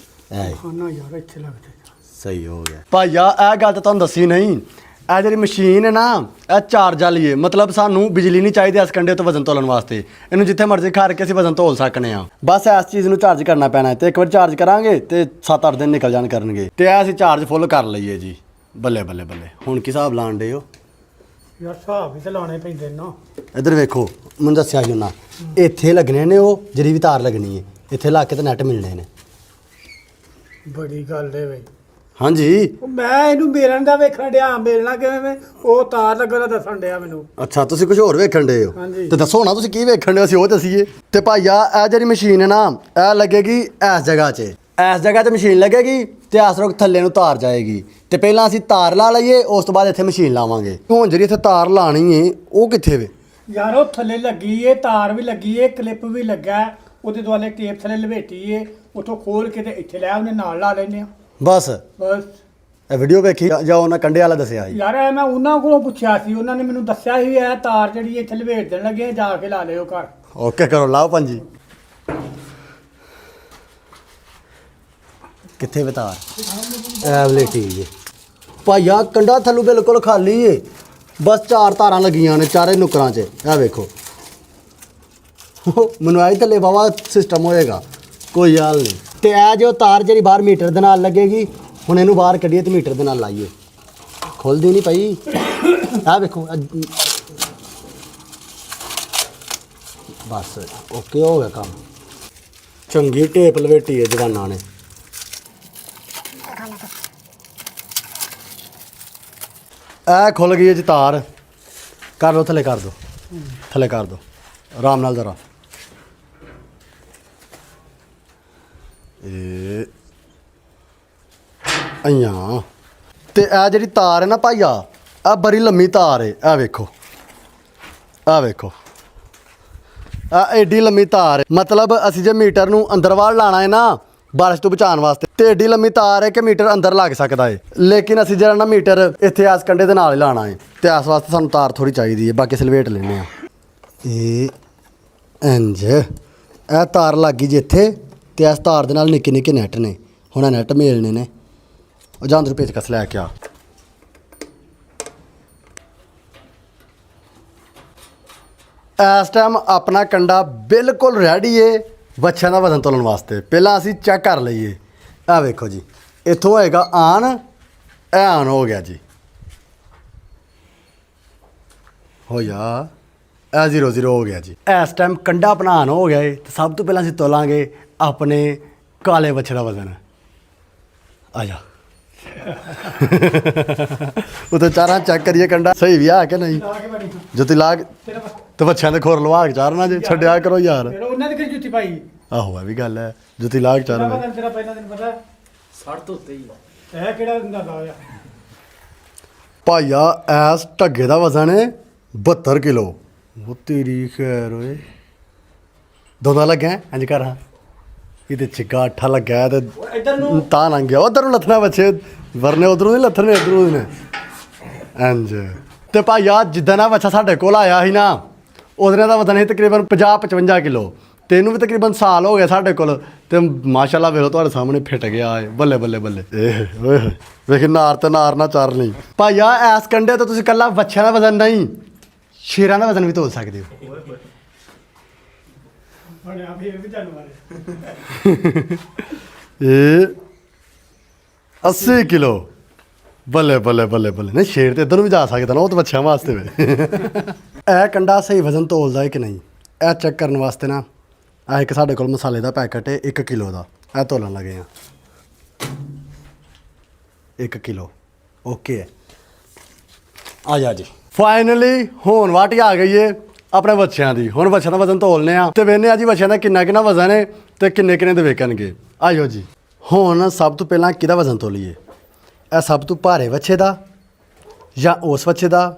ਐ ਖਾਣਾ ਯਾਰ ਇੱਥੇ ਲੱਗਦਾ। ਸਹੀ ਹੋ ਗਿਆ ਭਾਈਆ। ਇਹ ਗੱਲ ਤਾਂ ਤੁਹਾਨੂੰ ਦੱਸੀ ਨਹੀਂ, ਇਹ ਜਿਹੜੀ ਮਸ਼ੀਨ ਹੈ ਨਾ ਇਹ ਚਾਰਜ ਵਾਲੀ ਹੈ। ਮਤਲਬ ਸਾਨੂੰ ਬਿਜਲੀ ਨਹੀਂ ਚਾਹੀਦੀ ਇਸ ਕੰਡੇ ਤੋਂ ਵਜ਼ਨ ਤੋਲਣ ਵਾਸਤੇ। ਇਹਨੂੰ ਜਿੱਥੇ ਮਰਜ਼ੀ ਖੜ ਕੇ ਅਸੀਂ ਵਜ਼ਨ ਤੋਲ ਸਕਨੇ ਆ। ਬਸ ਇਸ ਚੀਜ਼ ਨੂੰ ਚਾਰਜ ਕਰਨਾ ਪੈਣਾ ਹੈ ਤੇ ਇੱਕ ਵਾਰ ਚਾਰਜ ਕਰਾਂਗੇ ਤੇ 7-8 ਦਿਨ ਨਿਕਲ ਜਾਣ ਕਰਨਗੇ। ਤੇ ਇਹ ਅਸੀਂ ਚਾਰਜ ਫੁੱਲ ਕਰ ਲਈਏ ਜੀ। ਬੱਲੇ ਬੱਲੇ ਬੱਲੇ। ਹੁਣ ਕੀ ਹਿਸਾਬ ਲਾਣ ਡੇ ਹੋ ਯਾਰ? ਹਿਸਾਬ ਵੀ ਤੇ ਲਾਉਣੇ ਪੈਂਦੇ ਨਾ। ਇੱਧਰ ਵੇਖੋ, ਮੈਨੂੰ ਦੱਸਿਆ ਜੀ ਉਹਨਾਂ ਇੱਥੇ ਲੱਗਣੇ ਨੇ, ਉਹ ਜਿਹੜੀ ਵੀ ਤਾਰ ਲੱਗਣੀ ਹੈ ਇੱਥੇ ਲਾ ਕੇ ਤੇ ਨੈਟ ਮਿਲਣੇ ਨੇ। ਬੜੀ ਗੱਲ ਹੈ ਬਈ। ਹਾਂਜੀ ਉਹ ਮੈਂ ਇਹਨੂੰ ਮੇਲਣ ਦਾ ਵੇਖਣ ਡਿਆ, ਮੇਲਣਾ ਕਿਵੇਂ ਮੈਂ, ਉਹ ਤਾਰ ਲੱਗਣਾ ਦੱਸਣ ਡਿਆ ਮੈਨੂੰ। ਅੱਛਾ, ਤੁਸੀਂ ਕੁਝ ਹੋਰ ਵੇਖਣ ਡੇ ਹੋ? ਹਾਂਜੀ। ਤੇ ਦੱਸੋ ਨਾ ਤੁਸੀਂ ਕੀ ਵੇਖਣ ਡੇ, ਅਸੀਂ ਉਹ ਦੱਸੀਏ। ਤੇ ਭਾਈਆ ਇਹ ਜਿਹੜੀ ਮਸ਼ੀਨ ਹੈ ਨਾ ਇਹ ਲੱਗੇਗੀ ਇਸ ਜਗ੍ਹਾ 'ਚ, ਇਸ ਜਗ੍ਹਾ 'ਤੇ ਮਸ਼ੀਨ ਲੱਗੇਗੀ ਤੇ ਇਸ ਰੋਕ ਥੱਲੇ ਨੂੰ ਤਾਰ ਜਾਏਗੀ। ਤੇ ਪਹਿਲਾਂ ਅਸੀਂ ਤਾਰ ਲਾ ਲਈਏ, ਉਸ ਤੋਂ ਬਾਅਦ ਇੱਥੇ ਮਸ਼ੀਨ ਲਾਵਾਂਗੇ। ਹੁਣ ਜਿਹੜੀ ਇੱਥੇ ਤਾਰ ਲਾਣੀ ਏ ਉਹ ਕਿੱਥੇ ਵੇ? ਯਾਰ ਉਹ ਥੱਲੇ ਲੱਗੀ ਏ, ਤਾਰ ਵੀ ਲੱਗੀ ਏ, ਕਲਿੱਪ ਵੀ ਲੱਗਾ, ਉਹਦੇ ਦੁਆਲੇ ਟੇਪ ਥੱਲੇ ਲਵੇਟੀ ਏ, ਉੱਥੋਂ ਖੋਲ ਕੇ ਤੇ ਇੱਥੇ ਲੈ ਉਹਨੇ ਨਾਲ ਲਾ ਲੈਨੇ ਆ। ਬਸ ਬਸ ਇਹ ਵੀਡੀਓ ਵੇਖੀ ਜਾਂ ਉਹਨਾਂ ਕੰਡੇ ਵਾਲਾ ਦੱਸਿਆ ਸੀ? ਯਾਰ ਇਹ ਮੈਂ ਉਹਨਾਂ ਕੋਲੋਂ ਪੁੱਛਿਆ ਸੀ, ਉਹਨਾਂ ਨੇ ਮੈਨੂੰ ਦੱਸਿਆ ਸੀ ਇਹ ਤਾਰ ਜਿਹੜੀ ਇੱਥੇ ਲਵੇਟ ਦੇਣ ਲੱਗੇ, ਜਾ ਕੇ ਲਾ ਲਿਓ ਘਰ। ਓਕੇ ਕਰੋ, ਲਾਓ ਪੰਜੀ। ਕਿੱਥੇ ਵੇ ਤਾਰ? ਐਵਲੇਟੀ ਜੀ ਭਾਈਆ, ਕੰਡਾ ਥੱਲੋਂ ਬਿਲਕੁਲ ਖਾਲੀ ਏ, ਬਸ 4 ਤਾਰਾਂ ਲੱਗੀਆਂ ਨੇ ਚਾਰੇ ਨੁਕਰਾਂ 'ਚ। ਇਹ ਵੇਖੋ, ਮੈਨੂੰ ਆਈ ਥੱਲੇ ਵਾਵਾ ਸਿਸਟਮ ਹੋਏਗਾ, ਕੋਈ ਹਾਲ ਨਹੀਂ। ਤੇ ਇਹ ਜੋ ਤਾਰ ਜਿਹੜੀ ਬਾਹਰ ਮੀਟਰ ਦੇ ਨਾਲ ਲੱਗੇਗੀ, ਹੁਣ ਇਹਨੂੰ ਬਾਹਰ ਕੱਢੀਏ ਤੇ ਮੀਟਰ ਦੇ ਨਾਲ ਲਾਈਏ। ਖੁੱਲਦੀ ਨਹੀਂ ਪਈ। ਆਹ ਵੇਖੋ, ਬਸ ਓਕੇ ਹੋ ਗਿਆ ਕੰਮ। ਚੰਗੀ ਟੇਪ ਲਵੇਟੀ ਹੈ ਜਵਾਨਾਂ ਨੇ। ਇਹ ਖੁੱਲ ਗਈ ਹੈ ਜੀ ਤਾਰ। ਕਰ ਲਓ ਥੱਲੇ ਕਰ ਦਿਓ, ਥੱਲੇ ਕਰ ਦਿਓ ਆਰਾਮ ਨਾਲ ਜ਼ਰਾ। ਇਹ ਅਈਆਂ ਤੇ ਇਹ ਜਿਹੜੀ ਤਾਰ ਹੈ ਨਾ ਭਾਈਆ, ਆ ਬੜੀ ਲੰਮੀ ਤਾਰ ਹੈ। ਇਹ ਵੇਖੋ, ਆ ਵੇਖੋ, ਆ ਐਡੀ ਲੰਮੀ ਤਾਰ ਹੈ। ਮਤਲਬ ਅਸੀਂ ਜੇ ਮੀਟਰ ਨੂੰ ਅੰਦਰ ਵੱਲ ਲਾਣਾ ਹੈ ਨਾ ਬਾਰਿਸ਼ ਤੋਂ ਬਚਾਉਣ ਵਾਸਤੇ, ਤੇ ਐਡੀ ਲੰਮੀ ਤਾਰ ਹੈ ਕਿ ਮੀਟਰ ਅੰਦਰ ਲੱਗ ਸਕਦਾ ਹੈ। ਲੇਕਿਨ ਅਸੀਂ ਜਿਹੜਾ ਨਾ ਮੀਟਰ ਇੱਥੇ ਇਸ ਕੰਢੇ ਦੇ ਨਾਲ ਹੀ ਲਾਣਾ ਹੈ, ਤੇ ਇਸ ਵਾਸਤੇ ਸਾਨੂੰ ਤਾਰ ਥੋੜੀ ਚਾਹੀਦੀ ਹੈ। ਬਾਕੀ ਸਲਵੇਟ ਲੈਣੇ ਆ। ਇਹ ਇੰਜ ਇਹ ਤਾਰ ਲੱਗ ਗਈ ਜੀ ਇੱਥੇ, ਤੇ ਇਸ ਤਾਰ ਦੇ ਨਾਲ ਨਿੱਕੇ ਨਿੱਕੇ ਨੈੱਟ ਨੇ। ਹੁਣ ਇਹ ਨੈੱਟ ਮੇਲਣੇ ਨੇ। ਉਹ ਜਾਂ ਅੰਦਰ ਪੇਚਕਸ ਲੈ ਕੇ ਆ। ਇਸ ਟਾਈਮ ਆਪਣਾ ਕੰਡਾ ਬਿਲਕੁਲ ਰੈਡੀ ਏ ਵੱਛਿਆਂ ਦਾ ਵਜ਼ਨ ਤੋਲਣ ਵਾਸਤੇ। ਪਹਿਲਾਂ ਅਸੀਂ ਚੈੱਕ ਕਰ ਲਈਏ। ਆਹ ਵੇਖੋ ਜੀ, ਇੱਥੋਂ ਹੋਏਗਾ ਆਨ, ਇਹ ਆਨ ਹੋ ਗਿਆ ਜੀ, ਹੋਇਆ ਇਹ 0 ਹੋ ਗਿਆ ਜੀ। ਇਸ ਟਾਈਮ ਕੰਡਾ ਆਪਣਾ ਆਨ ਹੋ ਗਿਆ ਏ। ਤੇ ਸਭ ਤੋਂ ਪਹਿਲਾਂ ਅਸੀਂ ਤੋਲਾਂਗੇ ਆਪਣੇ ਕਾਲੇ ਵੱਛੇ ਦਾ ਵਜ਼ਨ। ਆ ਜਾ ਉਤੇ ਚਾਰਾਂ ਚੈੱਕ ਕਰੀਏ ਕੰਡਾ ਸਹੀ ਵੀ ਆ ਕਿ ਨਹੀਂ। ਜੁੱਤੀ ਲਾ ਕੇ ਤੇ ਵੱਛਿਆਂ ਦੇ ਖੋਰ ਲਵਾ ਕੇ ਚਾਰਨਾ ਜੇ, ਛੱਡਿਆ ਕਰੋ ਯਾਰ। ਫਿਰ ਉਹਨਾਂ ਦੀ ਕਿਹੜੀ ਜੁੱਤੀ ਪਾਈ? ਆਹੋ ਇਹ ਵੀ ਗੱਲ ਹੈ, ਜੁੱਤੀ ਲਾ ਕੇ ਚਾਰੋ। ਤੇਰਾ ਪਹਿਲਾਂ ਦਿਨ ਪਤਾ 60 ਤੋਂ ਉੱਤੇ ਹੀ ਇਹ ਕਿਹੜਾ ਦਿੰਦਾ ਦਾ ਹੋਇਆ ਭਾਈਆ। ਐਸ ਢੱਗੇ ਦਾ ਵਜ਼ਨ ਹੈ 72 ਕਿਲੋ। ਉਹ ਤੇਰੀ ਖੈਰ ਓਏ, ਦੋਨਾਂ ਲੱਗਿਆ ਇੰਜ ਕਰ। ਹਾਂ ਇਹਦੇ ਚਿੱਗਾ ਅੱਠਾ ਲੱਗਾ ਤੇ ਇੱਧਰ ਨੂੰ ਤਾਂ ਲੰਘ ਗਿਆ। ਉਧਰ ਨੂੰ ਲੱਥਣਾ ਬੱਚੇ, ਵਰਨੇ ਉਧਰੋਂ ਨਹੀਂ ਲੱਥਣੇ, ਇੱਧਰੋਂ ਨੇ ਇੰਜ। ਤੇ ਭਾਈਆ ਜਿੱਦਾਂ ਨਾ ਬੱਚਾ ਸਾਡੇ ਕੋਲ ਆਇਆ ਸੀ ਨਾ, ਉਹਦੇ ਦਾ ਵਜ਼ਨ ਸੀ ਤਕਰੀਬਨ 50-55 ਕਿਲੋ। ਤੇ ਇਹਨੂੰ ਵੀ ਤਕਰੀਬਨ ਸਾਲ ਹੋ ਗਿਆ ਸਾਡੇ ਕੋਲ। ਤੇ ਮਾਸ਼ਾਅੱਲਾ ਵੇਖੋ ਤੁਹਾਡੇ ਸਾਹਮਣੇ ਫਿੱਟ ਗਿਆ ਏ। ਬੱਲੇ ਬੱਲੇ ਬੱਲੇ। ਇਹ ਓਏ ਵੇਖ, ਨਾਰ ਤੇ ਨਾਰ ਨਾ ਚਾਰ ਲਈ। ਭਾਈਆ ਐਸ ਕੰਡੇ ਤੋਂ ਤੁਸੀਂ ਇਕੱਲਾ ਵੱਛਿਆਂ ਦਾ ਵਜ਼ਨ ਨਹੀਂ, ਸ਼ੇਰਾਂ ਦਾ ਵਜ਼ਨ ਵੀ ਤੋਲ ਸਕਦੇ ਹੋ। ਬਣਿਆ ਫੇਰ ਵੀ ਚੱਲ ਮਾਰੇ। ਇਹ 80 ਕਿਲੋ। ਬੱਲੇ ਬੱਲੇ ਬੱਲੇ ਬੱਲੇ। ਨਹੀਂ ਸ਼ੇਰ ਤੇ ਇੱਧਰ ਨੂੰ ਵੀ ਜਾ ਸਕਦਾ ਨਾ, ਉਹ ਤਾਂ ਬੱਚਿਆਂ ਵਾਸਤੇ ਵੇ। ਇਹ ਕੰਡਾ ਸਹੀ ਵਜ਼ਨ ਤੋਲਦਾ ਹੈ ਕਿ ਨਹੀਂ, ਇਹ ਚੈੱਕ ਕਰਨ ਵਾਸਤੇ ਨਾ ਆਹ ਇੱਕ ਸਾਡੇ ਕੋਲ ਮਸਾਲੇ ਦਾ ਪੈਕਟ ਹੈ 1 ਕਿਲੋ ਦਾ। ਇਹ ਤੋਲਣ ਲੱਗੇ ਆ 1 ਕਿਲੋ। ਓਕੇ ਹੈ, ਆ ਜਾ ਜੀ। ਫਾਈਨਲੀ ਹੁਣ ਵਾਟੀ ਆ ਗਈ ਏ ਆਪਣੇ ਬੱਚਿਆਂ ਦੀ। ਹੁਣ ਬੱਚਿਆਂ ਦਾ ਵਜ਼ਨ ਤੋਲਨੇ ਆ ਤੇ ਵੇਖਨੇ ਆ ਜੀ ਬੱਚਿਆਂ ਦਾ ਕਿੰਨਾ ਕਿੰਨਾ ਵਜ਼ਨ ਹੈ ਤੇ ਕਿੰਨੇ ਕਿੰਨੇ ਦੇ ਵੇਖਣਗੇ। ਆਇਓ ਜੀ। ਹੁਣ ਸਭ ਤੋਂ ਪਹਿਲਾਂ ਕਿਹਦਾ ਵਜ਼ਨ ਤੋਲੀਏ? ਇਹ ਸਭ ਤੋਂ ਭਾਰੇ ਵੱਛੇ ਦਾ, ਜਾਂ ਉਸ ਵੱਛੇ ਦਾ,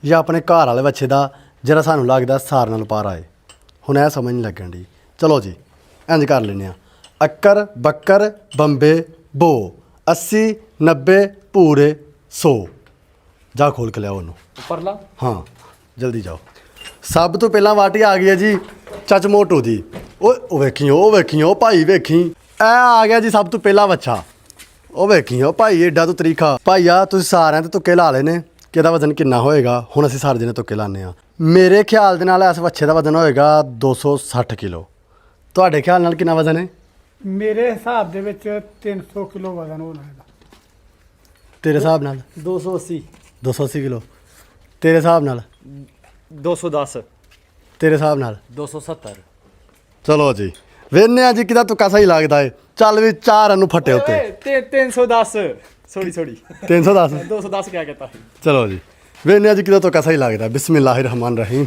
ਜਾਂ ਆਪਣੇ ਘਰ ਵਾਲੇ ਵੱਛੇ ਦਾ ਜਿਹੜਾ ਸਾਨੂੰ ਲੱਗਦਾ ਸਾਰ ਨਾਲ ਭਾਰਾ ਹੈ। ਹੁਣ ਇਹ ਸਮਝ ਨਹੀਂ ਲੱਗਣ ਦੀ। ਚਲੋ ਜੀ ਇੰਜ ਕਰ ਲੈਂਦੇ ਆ। ਅੱਕਰ ਬੱਕਰ ਬੰਬੇ ਬੋ 80 90 ਪੂਰੇ 100। ਜਾ ਖੋਲ ਕੇ ਲਿਆਓ ਉਹਨੂੰ ਪਰਲਾ। ਹਾਂ ਜਲਦੀ ਜਾਓ। ਸਭ ਤੋਂ ਪਹਿਲਾਂ ਵਾਟੀ ਆ ਗਈ ਹੈ ਜੀ ਚੱਚ ਮੋਟੂ ਦੀ। ਉਹ ਵੇਖੀ, ਉਹ ਵੇਖੀ, ਉਹ ਭਾਈ ਵੇਖੀ, ਇਹ ਆ ਗਿਆ ਜੀ ਸਭ ਤੋਂ ਪਹਿਲਾਂ ਵੱਛਾ। ਉਹ ਵੇਖੀ, ਉਹ ਭਾਈ ਏਡਾ ਤੋਂ ਤਰੀਖਾ। ਭਾਈਆ ਤੁਸੀਂ ਸਾਰਿਆਂ ਤੇ ਤੁੱਕੇ ਲਾ ਲਏ ਨੇ ਕਿ ਇਹਦਾ ਵਜ਼ਨ ਕਿੰਨਾ ਹੋਏਗਾ। ਹੁਣ ਅਸੀਂ ਸਾਰੇ ਜਣੇ ਤੁੱਕੇ ਲਾਉਂਦੇ ਹਾਂ। ਮੇਰੇ ਖਿਆਲ ਦੇ ਨਾਲ ਇਸ ਵੱਛੇ ਦਾ ਵਜ਼ਨ ਹੋਏਗਾ 260 ਕਿਲੋ। ਤੁਹਾਡੇ ਖਿਆਲ ਨਾਲ ਕਿੰਨਾ ਵਜ਼ਨ ਹੈ? ਮੇਰੇ ਹਿਸਾਬ ਦੇ ਵਿੱਚ 300 ਕਿਲੋ ਵਜ਼ਨ ਹੋਣਾ ਇਹਦਾ। ਤੇਰੇ ਹਿਸਾਬ ਨਾਲ 280 280 ਕਿਲੋ। ਤੇਰੇ ਹਿਸਾਬ ਨਾਲ 210 ਤੇਰੇ ਹਿਸਾਬ ਨਾਲ 270। ਚਲੋ ਜੀ ਵੇਖਨੇ ਆ ਜੀ ਕਿਹਦਾ ਤੁੱਕਾ ਸਹੀ ਲੱਗਦਾ ਹੈ। ਚੱਲ ਵੀ ਚਾਰ ਨੂੰ ਫੱਟੇ ਉੱਤੇ। 310 ਸੌਰੀ 310 210 ਕਿਆ ਕਹਤਾ ਹੈ। ਚਲੋ ਜੀ ਵੇਖਨੇ ਆ ਜੀ ਕਿਹਦਾ ਤੁੱਕਾ ਸਹੀ ਲੱਗਦਾ। ਬਿਸਮਿਲ੍ਲਾਹਿਰ ਰਹਿਮਾਨ ਰਹੀਮ।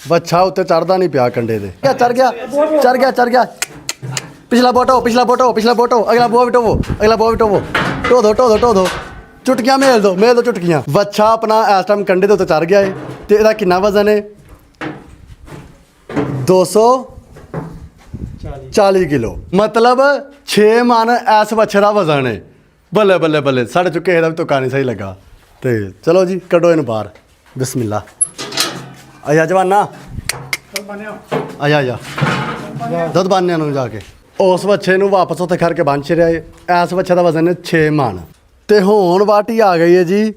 ਬੱਚਾ ਉੱਤੇ ਚੜਦਾ ਨਹੀਂ ਪਿਆ ਕੰਡੇ ਦੇ। ਚੜ ਗਿਆ ਚੜ ਗਿਆ ਚੜ ਗਿਆ। ਪਿਛਲਾ ਬੋਟੋ ਪਿਛਲਾ ਬੋਟੋ ਪਿਛਲਾ ਬੋਟੋ। ਅਗਲਾ ਬੋਆ ਵੀ ਟੋਵੋ ਅਗਲਾ ਬੋਆ ਵੀ ਟੋਵੋ। ਢੋ ਦੋ ਢੋ ਦੋ ਢੋ ਦੋ। ਚੁਟਕੀਆਂ ਮੇਲ ਦੋ ਚੁਟਕੀਆਂ। ਬੱਚਾ ਆਪਣਾ ਇਸ ਟਾਈਮ ਕੰਡੇ ਦੇ ਉੱਤੇ ਚੜ ਗਿਆ ਹੈ। ਤੇ ਇਹਦਾ ਕਿੰਨਾ ਵਜ਼ਨ ਹੈ? 240 ਕਿਲੋ। ਮਤਲਬ 6 ਮਣ ਇਸ ਬੱਚੇ ਦਾ ਵਜ਼ਨ ਹੈ। ਬੱਲੇ ਬੱਲੇ ਬੱਲੇ। ਸਾਡੇ ਚੁੱਕੇ ਇਹਦਾ ਵੀ ਤੁੱਕਾ ਨਹੀਂ ਸਹੀ ਲੱਗਾ। ਤੇ ਚਲੋ ਜੀ ਕੱਢੋ ਇਹਨੂੰ ਬਾਹਰ। ਬਿਸਮਿਲ੍ਲਾ। ਆਇਆ ਜਵਾਨਾ ਬਣਿਆ ਆਇਆ ਦੁੱਧ ਬਾਨਿਆਂ ਨੂੰ ਜਾ ਕੇ ਉਸ ਬੱਚੇ ਨੂੰ ਵਾਪਸ ਉੱਥੇ ਖੜ ਕੇ ਬੰਨ ਛੜਿਆ ਏ। ਇਸ ਬੱਚੇ ਦਾ ਵਜ਼ਨ ਹੈ 6 ਮਣ। ਤੇ ਹੁਣ ਵਾਟੀ ਆ ਗਈ ਹੈ ਜੀ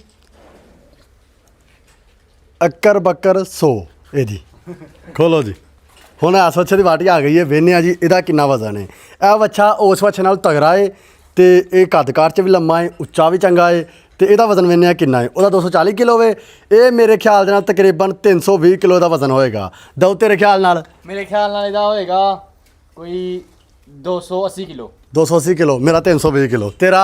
ਅੱਕਰ ਬੱਕਰ 100 ਇਹਦੀ। ਖੋਲੋ ਜੀ। ਹੁਣ ਇਸ ਬੱਚੇ ਦੀ ਵਾਟੀ ਆ ਗਈ ਹੈ। ਵੇਖਨੇ ਆ ਜੀ ਇਹਦਾ ਕਿੰਨਾ ਵਜ਼ਨ ਹੈ। ਇਹ ਬੱਚਾ ਉਸ ਬੱਚੇ ਨਾਲ ਤਗੜਾ ਏ ਤੇ ਇਹ ਕੱਦ ਕਾਰ 'ਚ ਵੀ ਲੰਮਾ ਏ, ਉੱਚਾ ਵੀ ਚੰਗਾ ਏ ਤੇ ਇਹਦਾ ਵਜ਼ਨ ਵੇਖਿਆ ਕਿੰਨਾ ਹੈ। ਉਹਦਾ 240 ਕਿਲੋ ਵੇ, ਇਹ ਮੇਰੇ ਖਿਆਲ ਦੇ ਨਾਲ ਤਕਰੀਬਨ 320 ਕਿਲੋ ਦਾ ਵਜ਼ਨ ਹੋਏਗਾ। ਦਓ ਤੇਰੇ ਖਿਆਲ ਨਾਲ ਮੇਰੇ ਖਿਆਲ ਨਾਲ ਇਹਦਾ ਹੋਏਗਾ ਕੋਈ 280 ਕਿਲੋ 280 ਕਿਲੋ, ਮੇਰਾ 320 ਕਿਲੋ, ਤੇਰਾ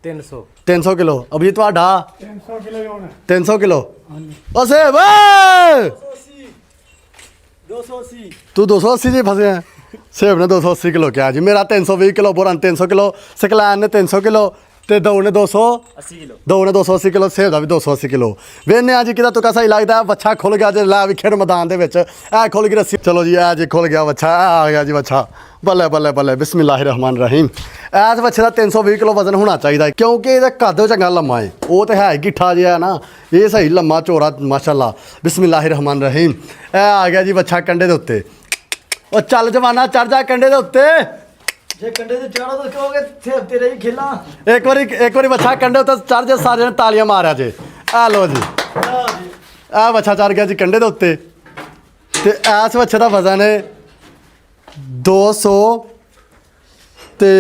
300 300 ਕਿਲੋ। ਅਭੀ ਤੁਹਾਡਾ 300 ਕਿਲੋ ਹੀ ਹੋਣਾ 300 ਕਿਲੋ। ਹਾਂਜੀ ਓ ਸੇਬ ਓਏ! 280 ਤੂੰ 280 ਜੀ ਫਸਿਆ। ਸੇਬ ਨੇ 280 ਕਿਲੋ ਕਿਹਾ ਜੀ, ਮੇਰਾ 320 ਕਿਲੋ, ਬੋਰਨ 300 ਕਿਲੋ, ਸਕਲੈਨ ਨੇ 300 ਕਿਲੋ ਤੇ ਦਊ ਨੇ 80 ਕਿਲੋ ਦਊ ਨੇ 280 ਕਿਲੋ, ਸੇਬ ਦਾ ਵੀ 280 ਕਿਲੋ। ਵੇਖਨੇ ਆ ਜੀ ਕਿਹਦਾ ਤੁਕਾ ਸਹੀ ਲੱਗਦਾ। ਵੱਛਾ ਖੁੱਲ ਗਿਆ ਜੇ ਲੈ ਵਿਖੇ ਮੈਦਾਨ ਦੇ ਵਿੱਚ, ਐ ਖੁੱਲ ਗਈ ਰੱਸੀ। ਚਲੋ ਜੀ ਐ ਜੀ ਖੁੱਲ ਗਿਆ ਵੱਛਾ, ਆ ਗਿਆ ਜੀ ਵੱਛਾ। ਬੱਲੇ ਬੱਲੇ ਬੱਲੇ, ਬਿਸਮਿਲ੍ਲਾਹਿਰ ਰਹਿਮਾਨ ਰਹੀਮ। ਐਸ ਵੱਛੇ ਦਾ 320 ਕਿਲੋ ਵਜ਼ਨ ਹੋਣਾ ਚਾਹੀਦਾ ਕਿਉਂਕਿ ਇਹਦਾ ਕੱਦ ਚੰਗਾ ਲੰਮਾ ਹੈ। ਉਹ ਤੇ ਹੈ ਗਿੱਠਾ ਜਿਹਾ ਨਾ, ਇਹ ਸਹੀ ਲੰਮਾ ਚੌੜਾ ਮਾਸ਼ਾਅੱਲਾ। ਬਿਸਮਿਲ੍ਲਾਹਿਰ ਰਹਿਮਾਨ ਰਹੀਮ। ਐ ਆ ਗਿਆ ਜੀ ਵੱਛਾ ਕੰਡੇ ਦੇ ਉੱਤੇ। ਉਹ ਚੱਲ ਜਵਾਨਾ ਚੜ ਜਾ ਕੰਡੇ ਦੇ ਉੱਤੇ। ਜੇ ਕੰਡੇ ਤੇ ਚੜੋ ਤਾਂ ਕਹੋਗੇ ਸੇਬ ਤੇਰੇ ਹੀ ਖੇਲਾਂ। ਇੱਕ ਵਾਰੀ ਵੱਛਾ ਕੰਡੇ ਉੱਤੇ ਚੜ ਜੇ, ਸਾਰਿਆਂ ਨੇ ਤਾਲੀਆਂ ਮਾਰਿਆ ਜੇ। ਆ ਲੋ ਜੀ, ਆ ਵੱਛਾ ਚੜ ਗਿਆ ਜੀ ਕੰਡੇ ਦੇ ਉੱਤੇ ਤੇ ਐਸ ਵੱਛੇ ਦਾ ਵਜ਼ਨ ਹੈ 200 ਤੇ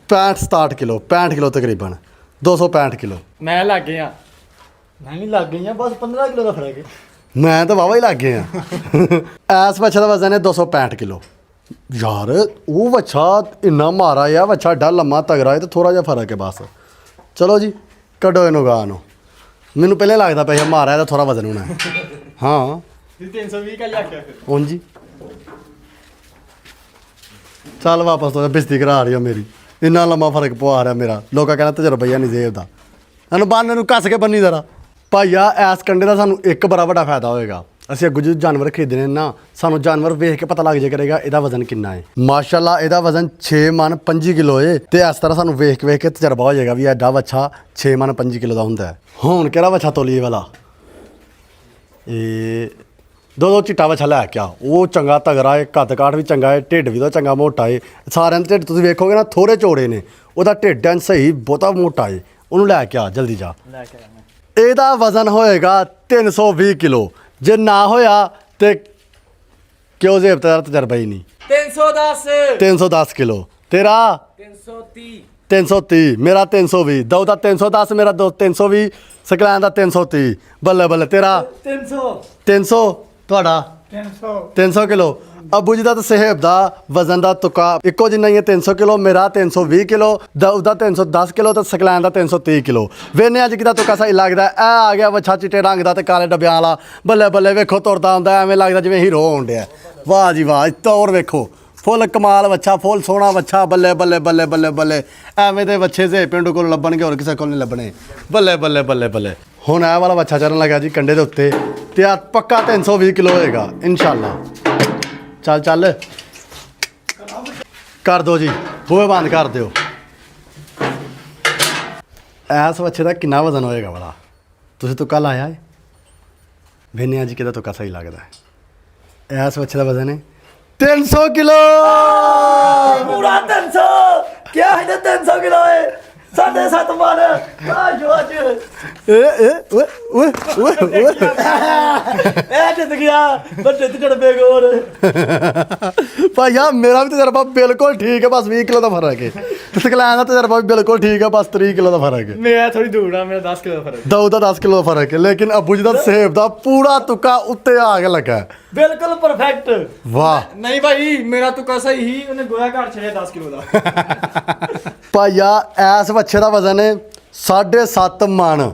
67 ਕਿਲੋ, 65 ਕਿਲੋ ਤਕਰੀਬਨ 265 ਕਿਲੋ। ਮੈਂ ਲੱਗ ਗਿਆ ਮੈਂ ਵੀ ਲੱਗ ਗਈ ਆ, ਬਸ 15 ਕਿਲੋ ਦਾ ਫਰਕ ਹੈ। ਮੈਂ ਤਾਂ ਵਾਵਾ ਹੀ ਲੱਗ ਗਏ ਆ। ਐਸ ਵੱਛੇ ਦਾ ਵਜ਼ਨ ਹੈ 265 ਕਿਲੋ। ਯਾਰ ਉਹ ਵੱਛਾ ਇੰਨਾ ਮਾਰਾ ਆ, ਵੱਛਾ ਏਡਾ ਲੰਮਾ ਤਗੜਾ ਹੈ ਤੇ ਥੋੜਾ ਜਿਹਾ ਫਰਕ ਹੈ ਬਸ। ਚਲੋ ਜੀ ਕੱਢੋ ਇਹਨੂੰ ਗਾਂ ਨੂੰ। ਮੈਨੂੰ ਪਹਿਲੇ ਲੱਗਦਾ ਪਿਆ ਮਾਰਾ ਇਹਦਾ ਥੋੜਾ ਵਜ਼ਨ ਹੋਣਾ। ਹਾਂ 320 ਕਾ ਲਿਆ ਕੇ ਫਿਰ ਹੁਣ ਜੀ ਚੱਲ ਵਾਪਸ ਤੋਂ ਬਿਸਤੀ ਕਰਾ ਰਹੀ ਆ ਮੇਰੀ। ਇੰਨਾ ਲੰਮਾ ਫਰਕ ਪਵਾ ਰਿਹਾ ਮੇਰਾ। ਲੋਕਾਂ ਕਹਿੰਦਾ ਤਜਰਬਾ ਹੀ ਨਹੀਂ ਜ਼ੇਬ ਦਾ। ਇਹਨੂੰ ਬੰਨ ਨੂੰ ਕੱਸ ਕੇ ਬੰਨੀ ਜ਼ਰਾ। ਭਾਈਆ ਐਸ ਕੰਡੇ ਦਾ ਸਾਨੂੰ ਇੱਕ ਬੜਾ ਵੱਡਾ ਫਾਇਦਾ ਹੋਏਗਾ। ਅਸੀਂ ਅੱਗੋਂ ਜਦੋਂ ਜਾਨਵਰ ਖਰੀਦਣੇ ਨਾ, ਸਾਨੂੰ ਜਾਨਵਰ ਵੇਖ ਕੇ ਪਤਾ ਲੱਗ ਜਾਇਆ ਕਰੇਗਾ ਇਹਦਾ ਵਜ਼ਨ ਕਿੰਨਾ ਹੈ। ਮਾਸ਼ਾਅੱਲਾ ਇਹਦਾ ਵਜ਼ਨ 6 ਮਣ 25 ਕਿਲੋ ਹੈ ਤੇ ਇਸ ਤਰ੍ਹਾਂ ਸਾਨੂੰ ਵੇਖ ਕੇ ਤਜਰਬਾ ਹੋ ਜਾਏਗਾ ਵੀ ਐਡਾ ਵੱਛਾ 6 ਮਣ 25 ਕਿਲੋ ਦਾ ਹੁੰਦਾ ਹੈ। ਹੁਣ ਕਿਹੜਾ ਵੱਛਾ ਤੋਲੀਏ ਵਾਲਾ? ਇਹ ਦੋ ਚਿੱਟਾ ਵੱਛਾ ਲੈ ਕੇ ਆ। ਉਹ ਚੰਗਾ ਤਗੜਾ ਹੈ, ਕੱਦ ਕਾਠ ਵੀ ਚੰਗਾ ਹੈ, ਢਿੱਡ ਵੀ ਉਹਦਾ ਚੰਗਾ ਮੋਟਾ ਹੈ। ਸਾਰਿਆਂ ਦੇ ਢਿੱਡ ਤੁਸੀਂ ਵੇਖੋਗੇ ਨਾ ਥੋੜੇ ਚੌੜੇ ਨੇ, ਉਹਦਾ ਢਿੱਡ ਐਨ ਸਹੀ ਬਹੁਤਾ ਮੋਟਾ ਹੈ। ਉਹਨੂੰ ਲੈ ਕੇ ਆ ਜਲਦੀ ਜਾ। ਲੈ ਕੇ ਆਇਆ ਮੈਂ। ਇਹਦਾ ਵਜ਼ਨ ਹੋਏਗਾ 320 ਕਿਲੋ। ਜੇ ਨਾ ਹੋਇਆ ਤੇ ਕਿਉਂ ਜ਼ੇਬ ਦਾ ਤਜਰਬਾ ਹੀ ਨਹੀਂ। 310 310 ਕਿਲੋ, ਤੇਰਾ 330 330, ਮੇਰਾ 320। ਦਊ ਦਾ 310, ਮੇਰਾ 320, ਸਕਲੈਨ ਦਾ 330। ਬੱਲੇ ਬੱਲੇ, ਤੇਰਾ 300 ਤੁਹਾਡਾ 300 ਕਿਲੋ। ਅੱਬੂ ਜੀ ਦਾ ਤੇ ਸਹਿਬ ਦਾ ਵਜ਼ਨ ਦਾ ਤੁਕਾ ਇੱਕੋ ਜਿੰਨਾ ਹੀ ਹੈ 300 ਕਿਲੋ। ਮੇਰਾ 320 ਕਿਲੋ, ਉਹਦਾ 310 ਕਿਲੋ ਤੇ ਸਕਲੈਨ ਦਾ 330 ਕਿਲੋ। ਵੇਨੇ ਅੱਜ ਕਿਦਾ ਤੁਕਾ ਸਹੀ ਲੱਗਦਾ। ਇਹ ਆ ਗਿਆ ਵੱਛਾ ਚਿੱਟੇ ਰੰਗ ਦਾ ਤੇ ਕਾਲੇ ਡੱਬਿਆਂ ਵਾਲਾ। ਬੱਲੇ ਬੱਲੇ ਵੇਖੋ ਤੁਰਦਾ ਹੁੰਦਾ ਐਵੇਂ ਲੱਗਦਾ ਜਿਵੇਂ ਹੀਰੋ ਹੋਣ ਡਿਆ। ਵਾਹ ਜੀ ਵਾਹ, ਤੌਰ ਵੇਖੋ, ਫੁੱਲ ਕਮਾਲ ਵੱਛਾ, ਫੁੱਲ ਸੋਹਣਾ ਵੱਛਾ। ਬੱਲੇ ਬੱਲੇ ਬੱਲੇ ਬੱਲੇ ਬੱਲੇ, ਐਵੇਂ ਦੇ ਵੱਛੇ ਸੇ ਪਿੰਡ ਕੋਲ ਲੱਭਣਗੇ, ਹੋਰ ਕਿਸੇ ਕੋਲ ਨਹੀਂ ਲੱਭਣੇ। ਬੱਲੇ ਬੱਲੇ ਬੱਲੇ ਬੱਲੇ। ਹੁਣ ਇਹ ਵਾਲਾ ਵੱਛਾ ਚੜਨ ਲੱਗਾ ਜੀ ਕੰਡੇ ਦੇ ਉੱਤੇ ਤੇ ਆ ਪੱਕਾ 320 ਕਿਲੋ ਹੋਏਗਾ ਇਨਸ਼ਾਅੱਲਾ। ਚੱਲ ਚੱਲ ਕਰ ਦੋ ਜੀ, ਬੂਹੇ ਬੰਦ ਕਰ ਦਿਓ। ਐਸ ਵੱਛੇ ਦਾ ਕਿੰਨਾ ਵਜ਼ਨ ਹੋਏਗਾ ਵਾਲਾ? ਤੁਸੀਂ ਤੁੱਕਾ ਲਾਇਆ ਹੈ? ਵੇਨੇ ਅੱਜ ਕਿਹਦਾ ਤੁੱਕਾ ਸਹੀ ਲੱਗਦਾ ਹੈ। ਐਸ ਵੱਛੇ ਦਾ ਵਜ਼ਨ ਹੈ 300 ਕਿਲੋ। ਪੂਰਾ 300 ਕਿਆ ਹੈ? 300 ਕਿਲੋ ਹੈ। 7.5 ਮਣ ਆ ਜੋ ਅੱਜ ਓਏ ਓਏ ਓਏ ਇਹ ਜਿੱਤ ਗਿਆ ਵੱਡੇ ਤੇ ਚੜਬੇ ਗੋਰ। ਭਾਈਆ ਮੇਰਾ ਵੀ ਤਜਰਬਾ ਬਿਲਕੁਲ ਠੀਕ ਹੈ, ਬਸ 20 ਕਿਲੋ ਦਾ ਫਰਕ ਹੈ। ਤੇ ਸਕਲੈਨ ਦਾ ਤਜਰਬਾ ਵੀ ਬਿਲਕੁਲ ਠੀਕ ਹੈ, ਬਸ 30 ਕਿਲੋ ਦਾ ਫਰਕ ਹੈ। ਮੈਂ ਥੋੜੀ ਦੂਰ ਆ, ਮੇਰਾ 10 ਕਿਲੋ ਦਾ ਫਰਕ। ਦਊ ਦਾ 10 ਕਿਲੋ ਦਾ ਫਰਕ ਹੈ, ਲੇਕਿਨ ਅੱਬੂ ਜੀ ਦਾ ਸੇਬ ਦਾ ਪੂਰਾ ਤੁੱਕਾ ਉੱਤੇ ਆ ਕੇ ਲੱਗਾ ਹੈ। ਬਿਲਕੁਲ ਪਰਫੈਕਟ। ਵਾਹ ਨਹੀਂ ਭਾਈ, ਮੇਰਾ ਤੁਕਾ ਸਹੀ ਹੀ, ਉਹਨੇ ਗੋਇਆ ਘਰ ਛੜਿਆ 10 ਕਿਲੋ ਦਾ। ਭਾਈਆ ਐਸ ਵੱਛੇ ਦਾ ਵਜ਼ਨ ਹੈ 7.5 ਮਣ।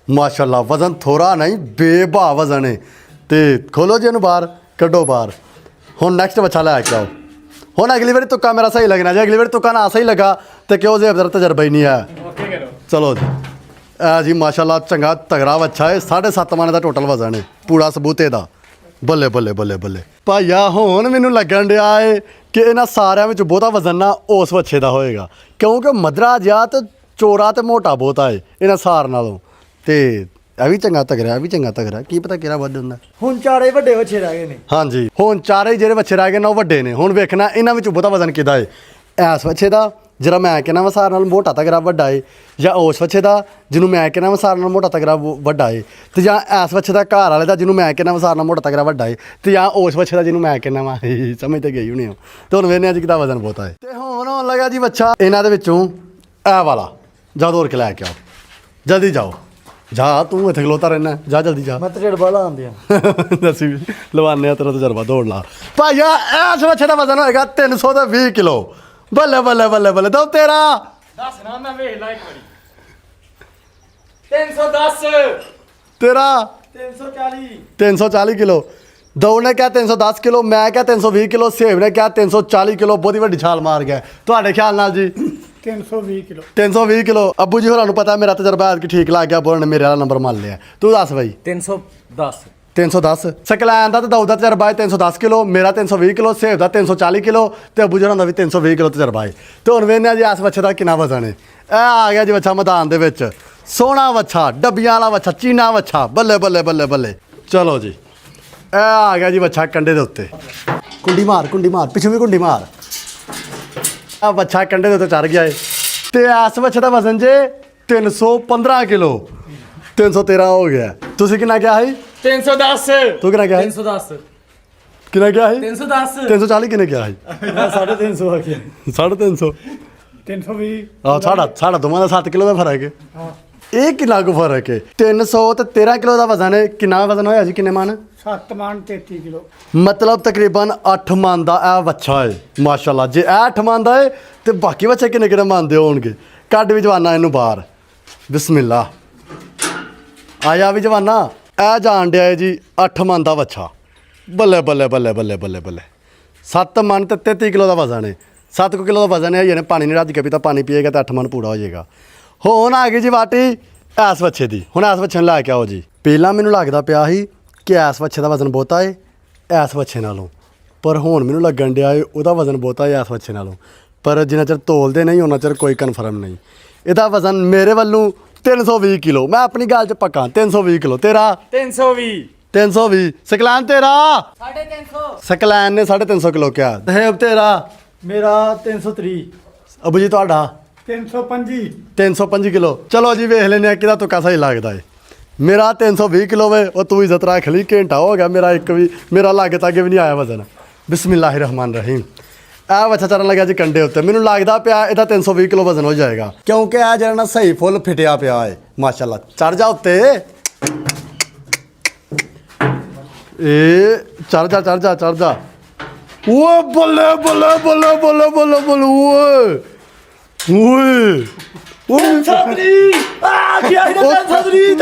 ਮਾਸ਼ਾਅੱਲਾ ਵਜ਼ਨ ਥੋੜਾ ਨਹੀਂ, ਬੇਭਾ ਵਜ਼ਨ ਹੈ। ਤੇ ਖੋਲੋ ਜੀ ਇਹਨੂੰ ਬਾਹਰ ਕੱਢੋ ਬਾਹਰ। ਹੁਣ ਨੈਕਸਟ ਵੱਛਾ ਲੈ ਕੇ ਆਓ। ਹੁਣ ਅਗਲੀ ਵਾਰੀ ਤੁੱਕਾ ਮੇਰਾ ਸਹੀ ਲੱਗਣਾ। ਜੇ ਅਗਲੀ ਵਾਰੀ ਤੁੱਕਾ ਨਾ ਸਹੀ ਲੱਗਾ ਤੇ ਕਿਉਂ ਜ਼ੇਬ ਦਾ ਤਜਰਬਾ ਹੀ ਨਹੀਂ ਆਇਆ। ਓਕੇ ਕਰੋ। ਚਲੋ ਜੀ ਐ ਜੀ ਮਾਸ਼ਾਅੱਲਾ ਚੰਗਾ ਤਗੜਾ ਵੱਛਾ ਹੈ। 7.5 ਮਣ ਦਾ ਟੋਟਲ ਵਜ਼ਨ ਹੈ ਪੂਰਾ ਸਬੂਤੇ ਦਾ। ਬੱਲੇ ਬੱਲੇ ਬੱਲੇ ਬੱਲੇ। ਭਾਈਆ ਹੁਣ ਮੈਨੂੰ ਲੱਗਣ ਡਿਆ ਏ ਕਿ ਇਹਨਾਂ ਸਾਰਿਆਂ ਵਿੱਚ ਬਹੁਤਾ ਵਜ਼ਨ ਨਾ ਉਸ ਵੱਛੇ ਦਾ ਹੋਏਗਾ ਕਿਉਂਕਿ ਮਧਰਾ ਜਿਹਾ ਤੇ ਚੋਰਾ ਤੇ ਮੋਟਾ ਬਹੁਤਾ ਏ ਇਹਨਾਂ ਸਾਰ ਨਾਲੋਂ। ਤੇ ਇਹ ਵੀ ਚੰਗਾ ਤਗੜਾ, ਇਹ ਵੀ ਚੰਗਾ ਤਗੜਾ, ਕੀ ਪਤਾ ਕਿਹੜਾ ਵੱਧ ਹੁੰਦਾ। ਹੁਣ ਚਾਰੇ ਵੱਡੇ ਵੱਛੇ ਰਹਿ ਗਏ ਨੇ। ਹਾਂਜੀ ਹੁਣ ਚਾਰੇ ਜਿਹੜੇ ਵੱਛੇ ਰਹਿ ਗਏ ਨਾ ਉਹ ਵੱਡੇ ਨੇ। ਹੁਣ ਵੇਖਣਾ ਇਹਨਾਂ ਵਿੱਚ ਬਹੁਤਾ ਵਜ਼ਨ ਕਿਹਦਾ ਏ। ਐਸ ਵੱਛੇ ਦਾ ਜਿਹੜਾ ਮੈਂ ਕਹਿੰਦਾ ਵਾ ਸਾਰ ਨਾਲ ਮੋਟਾ ਤਗੜਾ ਵੱਡਾ ਏ, ਜਾਂ ਉਸ ਵੱਛੇ ਦਾ ਜਿਹਨੂੰ ਮੈਂ ਕਹਿੰਦਾ ਵਾ ਸਾਰ ਨਾਲ ਮੋਟਾ ਤਗੜਾ ਵੱਡਾ ਏ, ਤੇ ਜਾਂ ਐਸ ਵੱਛੇ ਦਾ ਘਰ ਵਾਲੇ ਦਾ ਜਿਹਨੂੰ ਮੈਂ ਕਹਿੰਦਾ ਵਾ ਸਾਰ ਨਾਲ ਮੋਟਾ ਤਗੜਾ ਵੱਡਾ ਏ, ਤੇ ਜਾਂ ਉਸ ਵੱਛੇ ਦਾ ਜਿਹਨੂੰ ਮੈਂ ਕਹਿੰਦਾ ਵਾ ਸਮਝ ਤੇ ਗਈ ਹੋਣੀ ਹੋ। ਤੇ ਹੁਣ ਵੇਖਦੇ ਅੱਜ ਕਿਹਦਾ ਵਜ਼ਨ ਬਹੁਤਾ ਏ। ਤੇ ਹੁਣ ਹੋਣ ਲੱਗਾ ਜੀ ਵੱਛਾ ਇਹਨਾਂ ਦੇ ਵਿੱਚੋਂ ਇਹ ਵਾਲਾ। ਜਾ ਦੌੜ ਕੇ ਲੈ ਕੇ ਆਓ। ਜਲਦੀ ਜਾਓ ਜਾ ਤੂੰ ਇੱਥੇ ਖਲੋਤਾ ਰਹਿਣਾ ਜਾ ਜਲਦੀ ਜਾ ਮੈਂ ਤਜਰਬਾ ਲਾਉਂਦੇ ਆ ਦੱਸੀ ਵੀ ਲਵਾਨੇ ਆ ਤੇਰਾ ਤਜਰਬਾ ਦੌੜ ਲਾ ਭਾਈਆ ਇਸ ਵੱਛੇ ਦਾ ਵਜ਼ਨ ਹੋਏਗਾ 320 ਕਿਲੋ ਬੱਲੇ ਬੱਲੇ ਬੱਲੇ ਬੱਲੇ ਦੋ ਤੇਰਾ ਦੱਸ ਨਾ ਮੈਂ ਵੇਖ ਲਾ ਇੱਕ ਵਾਰੀ 310 ਤੇਰਾ 340 340 ਕਿਲੋ ਦੌੜ ਨੇ ਕਿਹਾ 310 ਕਿਲੋ ਮੈਂ ਕਿਹਾ 320 ਕਿਲੋ ਸੇਬ ਨੇ ਕਿਹਾ 340 ਕਿਲੋ ਬਹੁਤੀ ਵੱਡੀ ਛਾਲ ਮਾਰ ਗਿਆ ਤੁਹਾਡੇ ਖਿਆਲ ਨਾਲ ਜੀ 320 ਕਿਲੋ 320 ਕਿਲੋ ਅੱਬੂ ਜੀ ਹੋਰਾਂ ਨੂੰ ਪਤਾ ਮੇਰਾ ਤਜਰਬਾ ਐਤਕੀ ਠੀਕ ਲੱਗ ਗਿਆ ਬੋਲਣ ਨੇ ਮੇਰੇ ਵਾਲਾ ਨੰਬਰ ਮੰਨ ਲਿਆ ਤੂੰ ਦੱਸ ਬਾਈ 310 310 ਸਕਲੈਨ ਦਾ ਤੇ ਦਾਊਦ ਦਾ ਤਜਰਬਾ ਹੈ 310 ਕਿਲੋ ਮੇਰਾ 320 ਕਿਲੋ ਸੇਬ ਦਾ 340 ਕਿਲੋ ਤੇ ਅੱਬੂ ਜੀ ਹੋਰਾਂ ਦਾ ਵੀ 320 ਕਿਲੋ ਤਜਰਬਾ ਹੈ ਤੇ ਹੁਣ ਵੇਖਦੇ ਹਾਂ ਜੀ ਇਸ ਵੱਛੇ ਦਾ ਕਿੰਨਾ ਵਜ਼ਨ ਹੈ ਇਹ ਆ ਗਿਆ ਜੀ ਵੱਛਾ ਮੈਦਾਨ ਦੇ ਵਿੱਚ ਸੋਹਣਾ ਵੱਛਾ ਡੱਬੀਆਂ ਵਾਲਾ ਵੱਛਾ ਚੀਨਾ ਵੱਛਾ ਬੱਲੇ ਬੱਲੇ ਬੱਲੇ ਬੱਲੇ ਚਲੋ ਜੀ ਇਹ ਆ ਗਿਆ ਜੀ ਵੱਛਾ ਕੰਡੇ ਦੇ ਉੱਤੇ ਕੁੰਡੀ ਮਾਰ ਪਿੱਛੋਂ ਵੀ ਕੁੰਡੀ ਮਾਰ ਆ ਵੱਛਾ ਕੰਡੇ ਦੇ ਉੱਤੇ ਚੜ ਗਿਆ ਏ ਤੇ ਇਸ ਵੱਛੇ ਦਾ ਵਜ਼ਨ ਜੇ 315 ਕਿਲੋ 313 ਹੋ ਗਿਆ ਤੁਸੀਂ ਕਿੰਨਾ ਕਿਹਾ ਸੀ 310 ਤੂੰ ਕਿੰਨਾ ਕਿਹਾ ਸੀ 310 ਕਿੰਨਾ ਕਿਹਾ ਸੀ 310 340 ਕਿੰਨੇ ਕਿਹਾ ਸੀ ਮੈਂ 350 ਆ ਗਿਆ 350 320 ਆ ਸਾਡਾ ਦੋਵਾਂ ਦਾ 7 ਕਿਲੋ ਦਾ ਫਰਕ ਹੈ ਇਹ ਕਿੰਨਾ ਕੁ ਫਰਕ ਹੈ 300 ਤੇ 13 ਕਿਲੋ ਦਾ ਵਜ਼ਨ ਹੈ ਕਿੰਨਾ ਵਜ਼ਨ ਹੋਇਆ ਜੀ ਕਿੰਨੇ ਮਣ 7 ਮਣ 33 ਕਿਲੋ ਮਤਲਬ ਤਕਰੀਬਨ 8 ਮਣ ਦਾ ਇਹ ਵੱਛਾ ਹੈ ਮਾਸ਼ਾਅੱਲਾ ਜੇ ਇਹ 8 ਮਣ ਦਾ ਹੈ ਤੇ ਬਾਕੀ ਵੱਛੇ ਕਿੰਨੇ ਕਿੰਨੇ ਮਣ ਦੇ ਹੋਣਗੇ ਕੱਢ ਵੀ ਜਵਾਨਾ ਇਹਨੂੰ ਬਾਹਰ ਬਿਸਮਿਲ੍ਲਾ ਆਇਆ ਵੀ ਜਵਾਨਾ ਇਹ ਜਾਣ ਡਿਆ ਹੈ ਜੀ 8 ਮਣ ਦਾ ਵੱਛਾ ਬੱਲੇ ਬੱਲੇ ਬੱਲੇ ਬੱਲੇ ਬੱਲੇ ਬੱਲੇ 7 ਮਣ ਤੇ 33 ਕਿਲੋ ਦਾ ਵਜ਼ਨ ਹੈ 7 ਕਿਲੋ ਦਾ ਵਜ਼ਨ ਹੈ ਜਿਹਨੇ ਪਾਣੀ ਨਹੀਂ ਰੱਜ ਕੇ ਪੀਤਾ ਪਾਣੀ ਪੀਏਗਾ ਤਾਂ 8 ਮਣ ਪੂਰਾ ਹੋ ਜਾਏਗਾ ਹੁਣ ਆ ਗਈ ਜੀ ਵਾਟੀ ਐਸ ਵੱਛੇ ਦੀ ਹੁਣ ਐਸ ਵੱਛੇ ਨੂੰ ਲੈ ਕੇ ਆਓ ਜੀ ਪਹਿਲਾਂ ਮੈਨੂੰ ਲੱਗਦਾ ਪਿਆ ਸੀ ਕਿ ਐਸ ਵੱਛੇ ਦਾ ਵਜ਼ਨ ਬਹੁਤਾ ਹੈ ਐਸ ਵੱਛੇ ਨਾਲੋਂ ਪਰ ਹੁਣ ਮੈਨੂੰ ਲੱਗਣ ਡਿਆ ਹੈ ਉਹਦਾ ਵਜ਼ਨ ਬਹੁਤਾ ਹੈ ਐਸ ਵੱਛੇ ਨਾਲੋਂ ਪਰ ਜਿੰਨਾ ਚਿਰ ਤੋਲਦੇ ਨਹੀਂ ਉਹਨਾਂ ਚਿਰ ਕੋਈ ਕਨਫਰਮ ਨਹੀਂ ਇਹਦਾ ਵਜ਼ਨ ਮੇਰੇ ਵੱਲੋਂ 320 ਕਿਲੋ ਮੈਂ ਆਪਣੀ ਗੱਲ 'ਚ ਪੱਕਾ 320 ਕਿਲੋ ਤੇਰਾ 320 320 ਸਕਲੈਨ ਤੇਰਾ 350 ਸਕਲੈਨ ਨੇ 350 ਕਿਲੋ ਕਿਹਾ ਦਹੇਬ ਤੇਰਾ ਮੇਰਾ 330 ਅਬੂ ਜੀ ਤੁਹਾਡਾ 325 305 ਕਿਲੋ ਚਲੋ ਜੀ ਵੇਖ ਲੈਂਦੇ ਆ ਕਿਹਦਾ ਤੁੱਕਾ ਸਹੀ ਲੱਗਦਾ ਏ ਮੇਰਾ 320 ਕਿਲੋ ਵੇ ਉਹ ਤੂੰ ਇੱਜ਼ਤ ਰੱਖ ਲਈ ਘੰਟਾ ਹੋ ਗਿਆ ਮੇਰਾ ਇੱਕ ਵੀ ਮੇਰਾ ਲਾਗੇ ਤਾਗੇ ਵੀ ਨਹੀਂ ਆਇਆ ਵਜ਼ਨ ਬਿਸਮਿਲ੍ਲਾਹਿਰ ਰਹਿਮਾਨ ਰਹੀਮ ਇਹ ਵੱਛਾ ਚਰਨ ਲੱਗਿਆ ਜੀ ਕੰਡੇ ਉੱਤੇ ਮੈਨੂੰ ਲੱਗਦਾ ਪਿਆ ਇਹਦਾ 320 ਕਿਲੋ ਵਜ਼ਨ ਹੋ ਜਾਏਗਾ ਕਿਉਂਕਿ ਇਹ ਜਿਹੜਾ ਨਾ ਸਹੀ ਫੁੱਲ ਫਿਟਿਆ ਪਿਆ ਏ ਮਾਸ਼ਾਅੱਲਾ ਚੜ ਜਾ ਉੱਤੇ ਇਹ ਚੜ ਜਾ ਓਏ ਬੱਲੇ ਬੱਲੇ ਬੱਲੇ ਬੱਲੇ ਬੱਲੇ ਬੱਲੇ ਓਏ ਓਏ ਓਏ ਛਤਰੀ ਆ ਗਿਆ ਇਹਦਾ 330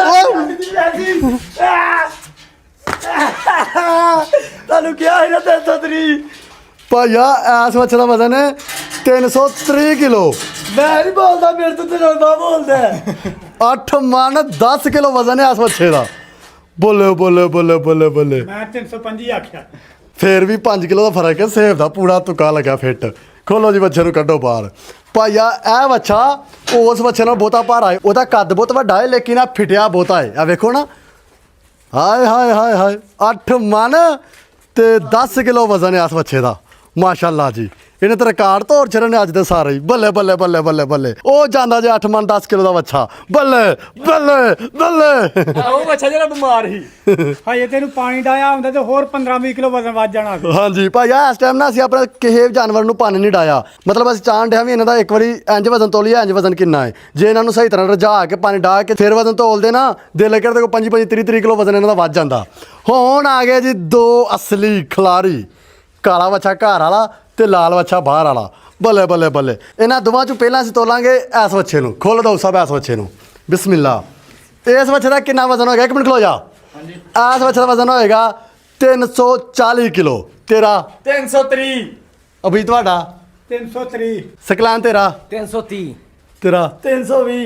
ਤੁਹਾਨੂੰ ਕਿਹਾ ਇਹਦਾ 330 ਭਾਈਆ ਐਸ ਵੱਛੇ ਦਾ ਵਜ਼ਨ ਹੈ 330 ਕਿਲੋ ਮੈਂ ਨਹੀਂ ਬੋਲਦਾ ਮੇਰੇ ਤੋਂ ਤਜਰਬਾ ਬੋਲਦਾ 8 ਮਣ 10 ਕਿਲੋ ਵਜ਼ਨ ਹੈ ਐਸ ਵੱਛੇ ਦਾ ਬੱਲੇ ਬੱਲੇ ਬੱਲੇ ਬੱਲੇ ਬੱਲੇ ਮੈਂ 325 ਆਖਿਆ ਫੇਰ ਵੀ 5 ਕਿਲੋ ਦਾ ਫਰਕ ਹੈ ਸੇਬ ਦਾ ਪੂਰਾ ਤੁੱਕਾ ਲੱਗਾ ਫਿੱਟ ਖੋਲੋ ਜੀ ਵੱਛੇ ਨੂੰ ਕੱਢੋ ਬਾਹਰ ਭਾਈਆ ਇਹ ਵੱਛਾ ਉਸ ਵੱਛੇ ਨਾਲ ਬਹੁਤਾ ਭਾਰਾ ਹੈ ਉਹਦਾ ਕੱਦ ਬਹੁਤ ਵੱਡਾ ਹੈ ਲੇਕਿਨ ਆ ਫਿਟਿਆ ਬਹੁਤਾ ਹੈ ਆ ਵੇਖੋ ਨਾ ਹਾਏ ਹਾਏ ਹਾਏ ਹਾਏ 8 ਮਣ ਤੇ 10 ਕਿਲੋ ਵਜ਼ਨ ਹੈ ਇਸ ਵੱਛੇ ਦਾ ਮਾਸ਼ਾਅੱਲਾ ਜੀ ਇਹਨੇ ਤਾਂ ਰਿਕਾਰਡ ਤੋੜ ਛੱਡੇ ਨੇ ਅੱਜ ਦੇ ਸਾਰੇ ਹੀ ਬੱਲੇ ਬੱਲੇ ਬੱਲੇ ਬੱਲੇ ਬੱਲੇ ਉਹ ਜਾਂਦਾ ਜੇ 8 ਮਣ 10 ਕਿਲੋ ਦਾ ਵੱਛਾ ਬੱਲੇ ਬੱਲੇ ਬੱਲੇ ਉਹ ਬੱਚਾ ਜਿਹੜਾ ਬਿਮਾਰ ਸੀ ਹਾਏ ਤੈਨੂੰ ਪਾਣੀ ਡਾਇਆ ਹੁੰਦਾ ਤੇ ਹੋਰ 15-20 ਕਿਲੋ ਵਜ਼ਨ ਵੱਧ ਜਾਣਾ ਸੀ। ਹਾਂਜੀ ਭਾਈਆ ਇਸ ਟਾਈਮ ਨਾ ਅਸੀਂ ਆਪਣੇ ਕਿਸੇ ਜਾਨਵਰ ਨੂੰ ਪਾਣੀ ਨਹੀਂ ਡਾਇਆ ਮਤਲਬ ਅਸੀਂ ਚਾਹਣ ਡਿਆ ਵੀ ਇਹਨਾਂ ਦਾ ਇੱਕ ਵਾਰੀ ਇੰਜ ਵਜ਼ਨ ਤੋਲੀਏ ਇੰਜ ਵਜ਼ਨ ਕਿੰਨਾ ਹੈ ਜੇ ਇਹਨਾਂ ਨੂੰ ਸਹੀ ਤਰ੍ਹਾਂ ਰਜਾ ਕੇ ਪਾਣੀ ਡਾ ਕੇ ਫਿਰ ਵਜ਼ਨ ਤੋਲਦੇ ਨਾ ਦਿਲ ਕਰਦੇ ਕੋ 25 30 ਕਿਲੋ ਵਜ਼ਨ ਇਹਨਾਂ ਦਾ ਵੱਧ ਜਾਂਦਾ ਹੁਣ ਆ ਗਏ ਜੀ ਦੋ ਅਸਲੀ ਖਿਲਾਰੀ ਕਾਲਾ ਵੱਛਾ ਘਰ ਵਾਲਾ ਤੇ ਲਾਲ ਵੱਛਾ ਬਾਹਰ ਵਾਲਾ ਬੱਲੇ ਬੱਲੇ ਬੱਲੇ ਇਹਨਾਂ ਦੋਵਾਂ ਚੋਂ ਪਹਿਲਾਂ ਅਸੀਂ ਤੋਲਾਂਗੇ ਇਸ ਵੱਛੇ ਨੂੰ ਖੋਲ ਦੋ ਸਭ ਇਸ ਵੱਛੇ ਨੂੰ ਬਿਸਮਿਲ੍ਲਾ ਇਸ ਵੱਛੇ ਦਾ ਕਿੰਨਾ ਵਜ਼ਨ ਹੋਏਗਾ ਇੱਕ ਮਿੰਟ ਖਲੋ ਜਾ ਹਾਂਜੀ ਇਸ ਵੱਛੇ ਦਾ ਵਜ਼ਨ ਹੋਏਗਾ 340 ਕਿਲੋ ਤੇਰਾ 330 ਅਭੀ ਤੁਹਾਡਾ 330 ਸਕਲਾਨ ਤੇਰਾ 330 ਤੇਰਾ 320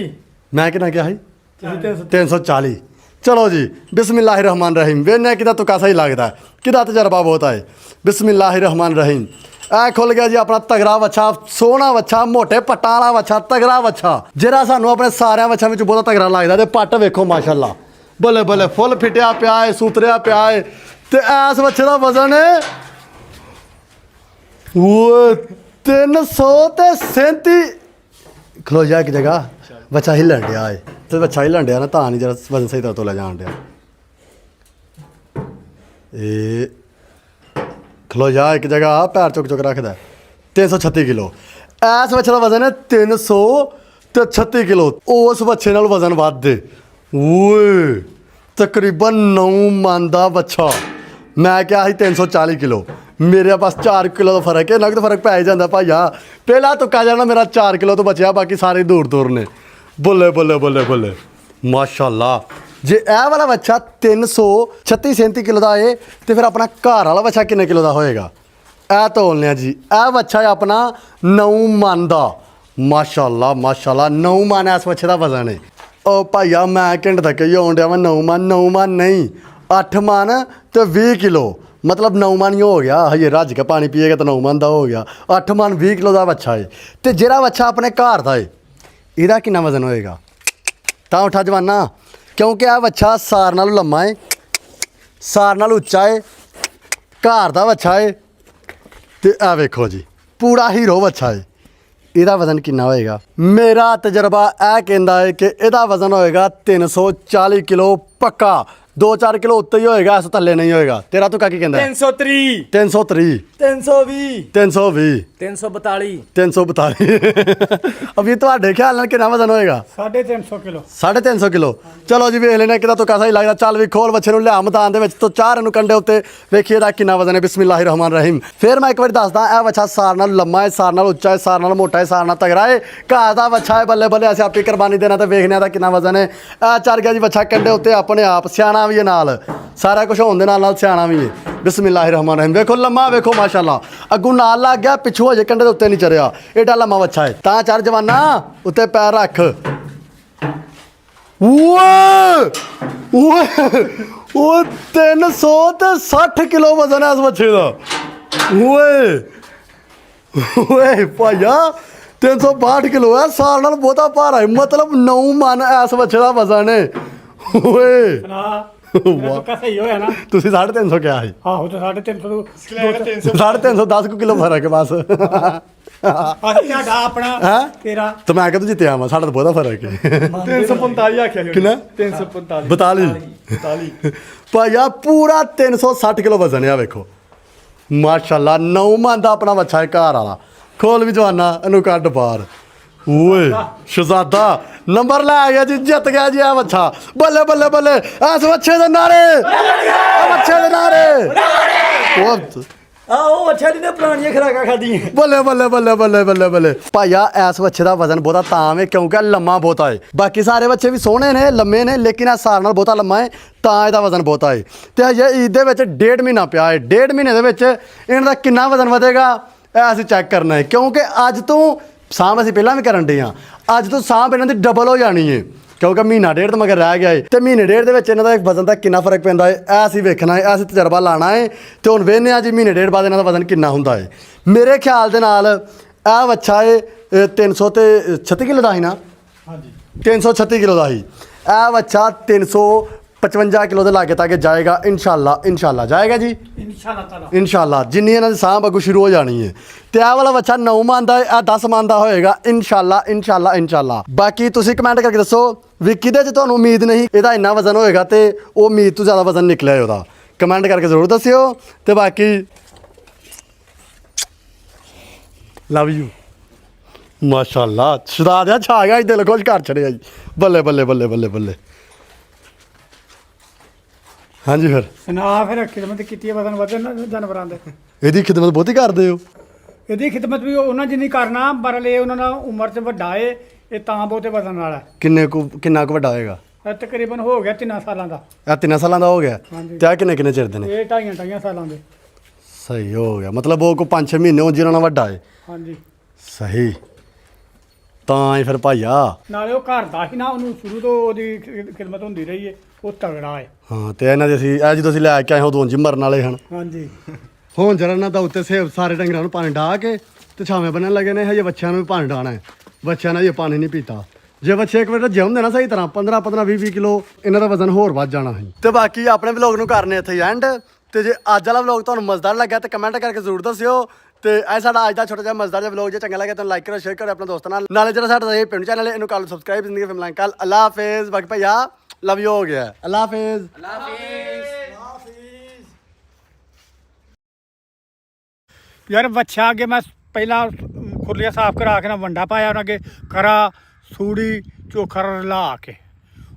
ਮੈਂ ਕਿੰਨਾ ਕਿਹਾ ਸੀ ਤੁਸੀਂ 340 ਚਲੋ ਜੀ ਬਿਸਮਿਲ੍ਲਾਹਿਰ ਰਹਿਮਾਨ ਰਹੀਮ ਵੇਖਨੇ ਕਿਹਦਾ ਤੁੱਕਾ ਸਹੀ ਲੱਗਦਾ ਕਿਹਦਾ ਤਜਰਬਾ ਬਹੁਤ ਹੈ ਬਿਸਮਿਲ੍ਲਾਹਿਰ ਰਹਿਮਾਨ ਰਹੀਮ ਇਹ ਖੁੱਲ ਗਿਆ ਜੀ ਆਪਣਾ ਤਗੜਾ ਵੱਛਾ ਸੋਹਣਾ ਵੱਛਾ ਮੋਟੇ ਪੱਟਾਂ ਵਾਲਾ ਵੱਛਾ ਤਗੜਾ ਵੱਛਾ ਜਿਹੜਾ ਸਾਨੂੰ ਆਪਣੇ ਸਾਰਿਆਂ ਵੱਛਾਂ ਵਿੱਚ ਬਹੁਤ ਤਗੜਾ ਲੱਗਦਾ ਤੇ ਪੱਟ ਵੇਖੋ ਮਾਸ਼ਾਅੱਲਾ ਬੱਲੇ ਬੱਲੇ ਫੁੱਲ ਫਿਟਿਆ ਪਿਆ ਹੈ ਸੁਤਰਿਆ ਪਿਆ ਹੈ ਤੇ ਇਸ ਵੱਛੇ ਦਾ ਵਜ਼ਨ ਹੈ ਉਹ 337 ਖਲੋ ਜਾ ਇੱਕ ਜਗ੍ਹਾ ਬੱਚਾ ਹਿੱਲਣ ਡਿਆ ਏ ਤੇ ਬੱਚਾ ਹਿੱਲਣ ਡਿਆ ਨਾ ਤਾਂ ਨਹੀਂ ਜਰਾ ਵਜ਼ਨ ਸਹੀ ਤਰ੍ਹਾਂ ਤੋਂ ਲੈ ਜਾਣ ਡਿਆ ਇਹ ਖਲੋ ਜਾ ਇੱਕ ਜਗ੍ਹਾ ਪੈਰ ਚੁੱਕ ਚੁੱਕ ਰੱਖਦਾ 336 ਕਿਲੋ ਇਸ ਬੱਚੇ ਦਾ ਵਜ਼ਨ ਹੈ ਤੇ 36 ਕਿਲੋ ਉਸ ਬੱਚੇ ਨਾਲ ਵਜ਼ਨ ਵੱਧ ਦੇ ਓਏ ਤਕਰੀਬਨ 9 ਮਣ ਦਾ ਬੱਚਾ ਮੈਂ ਕਿਹਾ ਸੀ 340 ਕਿਲੋ ਮੇਰੇ ਪਾਸ 4 ਕਿਲੋ ਦਾ ਫਰਕ ਹੈ ਨਗਦ ਫਰਕ ਪੈ ਜਾਂਦਾ ਭਾਈਆ ਪਹਿਲਾ ਤੁੱਕਾ ਜਾਣਾ ਮੇਰਾ 4 ਕਿਲੋ ਤੋਂ ਬਚਿਆ ਬਾਕੀ ਸਾਰੇ ਦੂਰ ਦੂਰ ਨੇ ਬੱਲੇ ਬੱਲੇ ਬੱਲੇ ਬੱਲੇ ਮਾਸ਼ਾਅੱਲਾ ਜੇ ਇਹ ਵਾਲਾ ਬੱਚਾ 336 37 ਕਿਲੋ ਦਾ ਏ ਤੇ ਫਿਰ ਆਪਣਾ ਘਰ ਵਾਲਾ ਬੱਚਾ ਕਿੰਨੇ ਕਿਲੋ ਦਾ ਹੋਏਗਾ ਇਹ ਤੋਲਨੇ ਆ ਜੀ ਇਹ ਬੱਚਾ ਹੈ ਆਪਣਾ 9 ਮਣ ਦਾ ਮਾਸ਼ਾਅੱਲਾ ਮਾਸ਼ਾਅੱਲਾ 9 ਮਣ ਇਸ ਬੱਚੇ ਦਾ ਵਜ਼ਨ ਹੈ ਉਹ ਭਾਈਆ ਮੈਂ ਘੰਟੇ ਤੱਕ ਹੀ ਆਉਣ ਡਿਆ ਵਾ 9 ਮਣ ਨਹੀਂ 8 ਮਣ ਤੇ 20 ਕਿਲੋ ਮਤਲਬ 9 ਮਣ ਹੀ ਹੋ ਗਿਆ ਹਜੇ ਰੱਜ ਕੇ ਪਾਣੀ ਪੀਏਗਾ ਤਾਂ 9 ਮਣ ਦਾ ਹੋ ਗਿਆ 8 ਮਣ 20 ਕਿਲੋ ਦਾ ਬੱਚਾ ਹੈ ਤੇ ਜਿਹੜਾ ਬੱਚਾ ਆਪਣੇ ਘਰ ਦਾ ਹੈ ਇਹਦਾ ਕਿੰਨਾ ਵਜ਼ਨ ਹੋਏਗਾ ਤਾਂ ਉਠਾ ਜਵਾਨਾ ਕਿਉਂਕਿ ਇਹ ਬੱਚਾ ਸਾਰ ਨਾਲੋਂ ਲੰਮਾ ਹੈ ਸਾਰ ਨਾਲ ਉੱਚਾ ਹੈ ਘਰ ਦਾ ਬੱਚਾ ਹੈ ਤੇ ਆ ਵੇਖੋ ਜੀ ਪੂਰਾ ਹੀਰੋ ਬੱਚਾ ਹੈ ਇਹਦਾ ਵਜ਼ਨ ਕਿੰਨਾ ਹੋਏਗਾ ਮੇਰਾ ਤਜਰਬਾ ਇਹ ਕਹਿੰਦਾ ਹੈ ਕਿ ਇਹਦਾ ਵਜ਼ਨ ਹੋਏਗਾ 340 ਕਿਲੋ ਪੱਕਾ 2-4 ਕਿਲੋ ਉੱਤੇ ਹੀ ਹੋਏਗਾ ਇਸ ਥੱਲੇ ਨਹੀਂ ਹੋਏਗਾ ਤੇਰਾ ਤੂੰ ਕੀ ਕਹਿੰਦਾ 330 330 320 320 342 342 ਅਭੀ ਤੁਹਾਡੇ ਖਿਆਲ ਨਾਲ ਕਿੰਨਾ ਵਜ਼ਨ ਹੋਏਗਾ 350 ਕਿਲੋ 350 ਕਿਲੋ ਚਲੋ ਜੀ ਵੇਖ ਲੈਣੇ ਕਿਦਾ ਤੁੱਕਾ ਸਹੀ ਲੱਗਦਾ ਚੱਲ ਵੀ ਖੋਲ ਬੱਚੇ ਨੂੰ ਲਿਆ ਮੈਦਾਨ ਦੇ ਵਿੱਚ ਤੋਂ ਚਾਰ ਨੂੰ ਕੰਡੇ ਉੱਤੇ ਵੇਖੀਏ ਦਾ ਕਿੰਨਾ ਵਜ਼ਨ ਹੈ ਬਿਸਮਿਲ੍ਲਾਹਿਰ ਰਹਿਮਾਨ ਰਹੀਮ ਫਿਰ ਮੈਂ ਇੱਕ ਵਾਰੀ ਦੱਸਦਾ ਇਹ ਬੱਚਾ ਸਾਰ ਨਾਲ ਲੰਮਾ ਹੈ ਸਾਰ ਨਾਲ ਉੱਚਾ ਹੈ ਸਾਰ ਨਾਲ ਮੋਟਾ ਹੈ ਸਾਰ ਨਾਲ ਤਗੜਾ ਹੈ ਘਾਹ ਦਾ ਬੱਚਾ ਹੈ ਬੱਲੇ ਬੱਲੇ ਅਸੀਂ ਆਪੀ ਕੁਰਬਾਨੀ ਦੇਣਾ ਤੇ ਵੇਖਣੇ ਦਾ ਕਿੰਨਾ ਵਜ਼ਨ ਹੈ ਆ ਚੜ ਗਿਆ ਜੀ ਬੱਚਾ ਕੰਡੇ ਉੱਤੇ ਆਪਣੇ ਆਪ ਸਿਆਣਾ ਵੀ ਹੈ ਨਾਲ ਸਾਰਾ ਕੁਝ ਹੋਣ ਦੇ ਨਾਲ ਸਿਆਣਾ ਵੀ ਹੈ ਬਿਸਮਿਲ੍ਲਾਹਿਰ ਰਹਿਮਾਨ ਰਹੀਮ ਵੇਖੋ ਲੰਮਾ ਵੇਖੋ ਮਾਸ਼ਾਅੱਲਾ ਅੱਗੋਂ ਨਾਲ ਲੱਗ ਗਿਆ ਪਿੱਛੋਂ ਅਜੇ ਕੰਡੇ ਦੇ ਉੱਤੇ ਨਹੀਂ ਚੜਿਆ ਏਡਾ ਲੰਮਾ ਬੱਚਾ ਹੈ ਤਾਂ ਚੜ ਜਵਾਨਾ ਉੱਤੇ ਪੈਰ ਰੱਖ ਓਏ ਓਏ ਉਹ 360 ਕਿਲੋ ਵਜ਼ਨ ਹੈ ਇਸ ਬੱਚੇ ਦਾ ਓਏ ਓਏ ਭਾਈਆ 362 ਕਿਲੋ ਹੈ ਸਾਲ ਨਾਲ ਬਹੁਤਾ ਭਾਰਾ ਹੈ ਮਤਲਬ 9 ਮਣ ਇਸ ਬੱਚੇ ਦਾ ਵਜ਼ਨ ਹੈ ਓਏ ਵਾਹ ਸਹੀ ਹੋਇਆ ਨਾ ਤੁਸੀਂ 350 ਕਿਹਾ ਸੀ ਆਹੋ ਤੇ 350 310 ਕਿਲੋ ਫਰਕ ਹੈ ਬਸ ਤੁਹਾਡਾ ਆਪਣਾ ਹੈਂ? ਤੇਰਾ ਤੇ ਮੈਂ ਕਿਹਾ ਤੂੰ ਜਿੱਤਿਆ ਵਾ ਸਾਡਾ ਤਾਂ ਬਹੁਤਾ ਫਰਕ ਹੈ 345 ਆਖਿਆ ਸੀ ਕਿੰਨਾ 345 42 ਭਾਈਆ ਪੂਰਾ 360 ਕਿਲੋ ਵਜ਼ਨ ਆ ਵੇਖੋ ਮਾਸ਼ਾਅੱਲਾ 9 ਮਣ ਦਾ ਆਪਣਾ ਬੱਚਾ ਹੈ ਘਰ ਵਾਲਾ ਖੋਲ ਵੀ ਜਵਾਨਾ ਇਹਨੂੰ ਕੱਢ ਬਾਹਰ ਓਏ ਸ਼ਹਜ਼ਾਦਾ ਨੰਬਰ ਲੈ ਗਿਆ ਜੀ ਜਿੱਤ ਗਿਆ ਜੀ ਆ ਬੱਚਾ ਬੱਲੇ ਬੱਲੇ ਬੱਲੇ ਇਸ ਬੱਚੇ ਦੇ ਨਾਰੇ ਆ ਬੱਚੇ ਦੇ ਨਾਰੇ ਉਹ ਉਹ ਅੱਛਾ ਜਿਹਨੇ ਪੁਰਾਣੀਆਂ ਖੁਰਾਕਾਂ ਖਾਧੀਆਂ ਬੱਲੇ ਬੱਲੇ ਬੱਲੇ ਬੱਲੇ ਬੱਲੇ ਬੱਲੇ ਭਾਈਆ ਇਸ ਬੱਚੇ ਦਾ ਵਜ਼ਨ ਬਹੁਤਾ ਤਾਂ ਹੈ ਕਿਉਂਕਿ ਲੰਮਾ ਬਹੁਤਾ ਹੈ ਬਾਕੀ ਸਾਰੇ ਬੱਚੇ ਵੀ ਸੋਹਣੇ ਨੇ ਲੰਮੇ ਨੇ ਲੇਕਿਨ ਇਹ ਸਾਰ ਨਾਲ ਬਹੁਤਾ ਲੰਮਾ ਹੈ ਤਾਂ ਇਹਦਾ ਵਜ਼ਨ ਬਹੁਤਾ ਹੈ ਤੇ ਹਜੇ ਈਦ ਦੇ ਵਿੱਚ 1.5 ਮਹੀਨਾ ਪਿਆ ਹੈ 1.5 ਮਹੀਨੇ ਦੇ ਵਿੱਚ ਇਹਨਾਂ ਦਾ ਕਿੰਨਾ ਵਜ਼ਨ ਵਧੇਗਾ ਇਹ ਅਸੀਂ ਚੈੱਕ ਕਰਨਾ ਹੈ ਕਿਉਂਕਿ ਅੱਜ ਤੋਂ ਸਾਂਭ ਅਸੀਂ ਪਹਿਲਾਂ ਵੀ ਕਰਨ ਡੇ ਹਾਂ ਅੱਜ ਤੋਂ ਸਾਂਭ ਇਹਨਾਂ ਦੀ ਡਬਲ ਹੋ ਜਾਣੀ ਹੈ ਕਿਉਂਕਿ ਮਹੀਨਾ ਡੇਢ ਤੋਂ ਮਗਰ ਰਹਿ ਗਿਆ ਹੈ ਤੇ ਮਹੀਨੇ ਡੇਢ ਦੇ ਵਿੱਚ ਇਹਨਾਂ ਦਾ ਵਜ਼ਨ ਦਾ ਕਿੰਨਾ ਫਰਕ ਪੈਂਦਾ ਹੈ ਇਹ ਅਸੀਂ ਵੇਖਣਾ ਹੈ ਇਹ ਅਸੀਂ ਤਜਰਬਾ ਲਾਣਾ ਹੈ ਤੇ ਹੁਣ ਵੇਖਦੇ ਹਾਂ ਜੀ ਮਹੀਨੇ ਡੇਢ ਬਾਅਦ ਇਹਨਾਂ ਦਾ ਵਜ਼ਨ ਕਿੰਨਾ ਹੁੰਦਾ ਹੈ ਮੇਰੇ ਖਿਆਲ ਦੇ ਨਾਲ ਇਹ ਬੱਚਾ ਹੈ 336 ਕਿਲੋ ਦਾ ਹੀ ਨਾ ਹਾਂਜੀ 336 ਕਿਲੋ ਦਾ ਹੀ ਇਹ ਬੱਚਾ 355 ਕਿਲੋ ਦੇ ਲਾਗੇ ਤੱਕ ਜਾਏਗਾ ਇਨਸ਼ਾਅੱਲਾ ਜਾਏਗਾ ਜੀ ਇਨਸ਼ਾਅੱਲਾ ਜਿੰਨੀ ਇਹਨਾਂ ਦੀ ਸਾਂਭ ਅੱਗੋਂ ਸ਼ੁਰੂ ਹੋ ਜਾਣੀ ਹੈ ਤੇ ਇਹ ਵਾਲਾ ਬੱਚਾ 9 ਮਣ ਦਾ ਇਹ 10 ਮਣ ਦਾ ਹੋਏਗਾ ਇਨਸ਼ਾਅੱਲਾ ਬਾਕੀ ਤੁਸੀਂ ਕਮੈਂਟ ਕਰਕੇ ਦੱਸੋ ਵੀ ਕਿਹਦੇ 'ਚ ਤੁਹਾਨੂੰ ਉਮੀਦ ਨਹੀਂ ਇਹਦਾ ਇੰਨਾ ਵਜ਼ਨ ਹੋਏਗਾ ਤੇ ਉਹ ਉਮੀਦ ਤੋਂ ਜ਼ਿਆਦਾ ਵਜ਼ਨ ਨਿਕਲਿਆ ਉਹਦਾ ਕਮੈਂਟ ਕਰਕੇ ਜ਼ਰੂਰ ਦੱਸਿਓ ਤੇ ਬਾਕੀ ਲਵ ਯੂ ਮਾਸ਼ਾਅੱਲਾ ਸ਼ਹਜ਼ਾਦਾ ਛਾ ਗਿਆ ਦਿਲ ਖੁਸ਼ ਕਰ ਛੜਿਆ ਜੀ ਬੱਲੇ ਬੱਲੇ ਬੱਲੇ ਬੱਲੇ ਬੱਲੇ ਹਾਂਜੀ ਫਿਰ ਸੁਣਾ ਫਿਰ ਖਿਦਮਤ ਕੀਤੀ ਹੈ ਵਜ਼ਨ ਵਧੇ ਨਾ ਜਾਨਵਰਾਂ ਦੇ ਇਹਦੀ ਖਿਦਮਤ ਬਹੁਤੀ ਕਰਦੇ ਹੋ ਇਹਦੀ ਖਿਦਮਤ ਵੀ ਉਹਨਾਂ ਜਿੰਨੀ ਕਰਨਾ ਪਰ ਲੈ ਉਹਨਾਂ ਦਾ ਉਮਰ 'ਚ ਵੱਡਾ ਏ ਇਹ ਤਾਂ ਬਹੁਤੇ ਵਜ਼ਨ ਵਾਲਾ ਕਿੰਨਾ ਕੁ ਵੱਡਾ ਹੋਏਗਾ ਇਹ ਤਕਰੀਬਨ ਹੋ ਗਿਆ 3 ਸਾਲਾਂ ਦਾ ਇਹ 3 ਸਾਲਾਂ ਦਾ ਹੋ ਗਿਆ ਹਾਂਜੀ। ਤੇ ਆ ਕਿੰਨੇ ਚਿਰ ਦੇ ਨੇ ਇਹ 2.5 ਸਾਲਾਂ ਦੇ ਸਹੀ ਹੋ ਗਿਆ ਮਤਲਬ ਉਹ ਕੋ 5-6 ਮਹੀਨੇ ਹੋ ਜਿਹਨਾਂ ਨਾਲ ਵੱਡਾ ਹੈ ਹਾਂਜੀ ਸਹੀ ਤਾਂ ਹੀ ਫਿਰ ਭਾਈਆ ਨਾਲੇ ਉਹ ਘਰ ਦਾ ਹੀ ਨਾ ਉਹਨੂੰ ਸ਼ੁਰੂ ਤੋਂ ਉਹਦੀ ਖਿਦਮਤ ਹੁੰਦੀ ਰਹੀ ਏ ਉਹ ਤਗੜਾ ਏ ਹਾਂ ਤੇ ਇਹਨਾਂ ਦੇ ਅਸੀਂ ਇਹ ਜਦੋਂ ਅਸੀਂ ਲੈ ਕੇ ਆਏ ਉਦੋਂ ਜੀ ਮਰਨ ਵਾਲੇ ਹਨ ਹਾਂਜੀ ਹੁਣ ਜਰਾ ਇਹਨਾਂ ਦਾ ਉੱਤੇ ਸੇਬ ਸਾਰੇ ਡੰਗਰਾਂ ਨੂੰ ਪਾਣੀ ਡਾਹ ਕੇ ਤੇ ਛਾਵੇਂ ਬੰਨਣ ਲੱਗੇ ਨੇ ਹਜੇ ਬੱਚਿਆਂ ਨੂੰ ਵੀ ਪਾਣੀ ਡਾਣਾ ਹੈ ਬੱਚਿਆਂ ਨੇ ਇਹ ਪਾਣੀ ਨਹੀਂ ਪੀਤਾ ਜੇ ਬੱਚੇ ਇੱਕ ਵਾਰ ਜਿਉਂਦੇ ਨਾ ਸਹੀ ਤਰ੍ਹਾਂ 15-20 ਕਿਲੋ ਇਹਨਾਂ ਦਾ ਵਜ਼ਨ ਹੋਰ ਵੱਧ ਜਾਣਾ ਹੈ ਤੇ ਬਾਕੀ ਆਪਣੇ ਵਲੌਗ ਨੂੰ ਕਰਨੇ ਇੱਥੇ ਐਂਡ ਤੇ ਜੇ ਅੱਜ ਵਾਲਾ ਵਲੌਗ ਤੁਹਾਨੂੰ ਮਜ਼ੇਦਾਰ ਲੱਗਾ ਤੇ ਕਮੈਂਟ ਕਰਕੇ ਜ਼ਰੂਰ ਦੱਸਿਓ ਤੇ ਇਹ ਸਾਡਾ ਅੱਜ ਦਾ ਛੋਟਾ ਜਿਹਾ ਮਜ਼ੇਦਾਰ ਜਿਹਾ ਵਲੌਗ ਜੇ ਚੰਗਾ ਲੱਗਿਆ ਤਾਂ ਲਾਈਕ ਕਰੋ ਸ਼ੇਅਰ ਕਰੋ ਆਪਣੇ ਦੋਸਤਾਂ ਨਾਲ ਨਾਲੇ ਜਿਹੜਾ ਸਾਡਾ ਇਹ ਪਿੰਡ ਚੈਨਲ ਹੈ ਇਹਨੂੰ ਕਰ ਲਓ ਸਬਸਕ੍ਰਾਈਬ ਜ਼ਿੰਦਗੀ ਫਿਲਮਾਂ ਕੱਲ ਅੱਲਾ ਹਾਫਿਜ਼ ਬਾਕੀ ਭਈਆ ਲਵ ਯੂ ਹੋ ਗਿਆ ਅੱਲਾ ਹਾਫਿਜ਼ ਯਾਰ ਬੱਚਾ ਅੱਗੇ ਮੈਂ ਪਹਿਲਾਂ ਖੁਰਲੀਆਂ ਸਾਫ਼ ਕਰਾ ਕੇ ਨਾ ਵੰਡਾ ਪਾਇਆ ਉਹਨਾਂ ਅੱਗੇ ਕਰਾ ਸੂੜੀ ਚੋਖਾ ਰਲਾ ਕੇ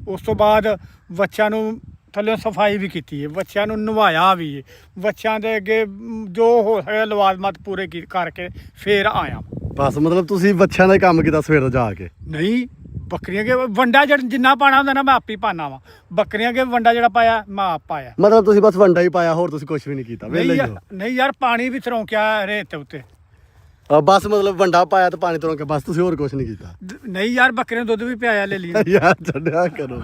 ਉਸ ਤੋਂ ਬਾਅਦ ਬੱਚਿਆਂ ਨੂੰ ਥੱਲੇ ਸਫਾਈ ਵੀ ਕੀਤੀ ਹੈ, ਬੱਚਿਆਂ ਨੂੰ ਨਵਾਇਆ ਵੀ ਹੈ, ਬੱਚਿਆਂ ਦੇ ਅੱਗੇ ਜੋ ਹੋ ਸਕਿਆ ਲਵਾਜ਼ਮਾਤ ਪੂਰੇ ਕਰਕੇ ਫੇਰ ਆਇਆ। ਬਸ ਮਤਲਬ ਤੁਸੀਂ ਬੱਚਿਆਂ ਦਾ ਹੀ ਕੰਮ ਕੀਤਾ ਸਵੇਰ ਤੋਂ ਜਾ ਕੇ? ਨਹੀਂ, ਬੱਕਰੀਆਂ ਕੇ ਵੰਡਾ ਜਿੰਨਾ ਪਾਣਾ ਹੁੰਦਾ ਨਾ ਮੈਂ ਆਪ ਹੀ ਪਾਣਾ ਵਾ। ਬੱਕਰੀਆਂ ਕੇ ਵੰਡਾ ਜਿਹੜਾ ਪਾਇਆ ਮੈਂ ਆਪ ਪਾਇਆ। ਮਤਲਬ ਤੁਸੀਂ ਬਸ ਵੰਡਾ ਹੀ ਪਾਇਆ, ਹੋਰ ਤੁਸੀਂ ਕੁਝ ਵੀ ਨਹੀਂ ਕੀਤਾ? ਵਿਹਲੇ ਹੀ ਹੋ? ਨਹੀਂ ਯਾਰ, ਪਾਣੀ ਵੀ ਤਰੋਂਕਿਆ ਰੇਤ ਉੱਤੇ। ਬਸ ਮਤਲਬ ਵੰਡਾ ਪਾਇਆ ਤੇ ਪਾਣੀ ਤੋਂ ਕੇ ਬਸ, ਤੁਸੀਂ ਹੋਰ ਕੁਝ ਨਹੀਂ ਕੀਤਾ? ਨਹੀਂ ਯਾਰ, ਬੱਕਰੀਆਂ ਨੂੰ ਦੁੱਧ ਵੀ ਪਿਆਇਆ ਲੈ ਲਈ। ਯਾਰ ਛੱਡਿਆ ਕਰੋ।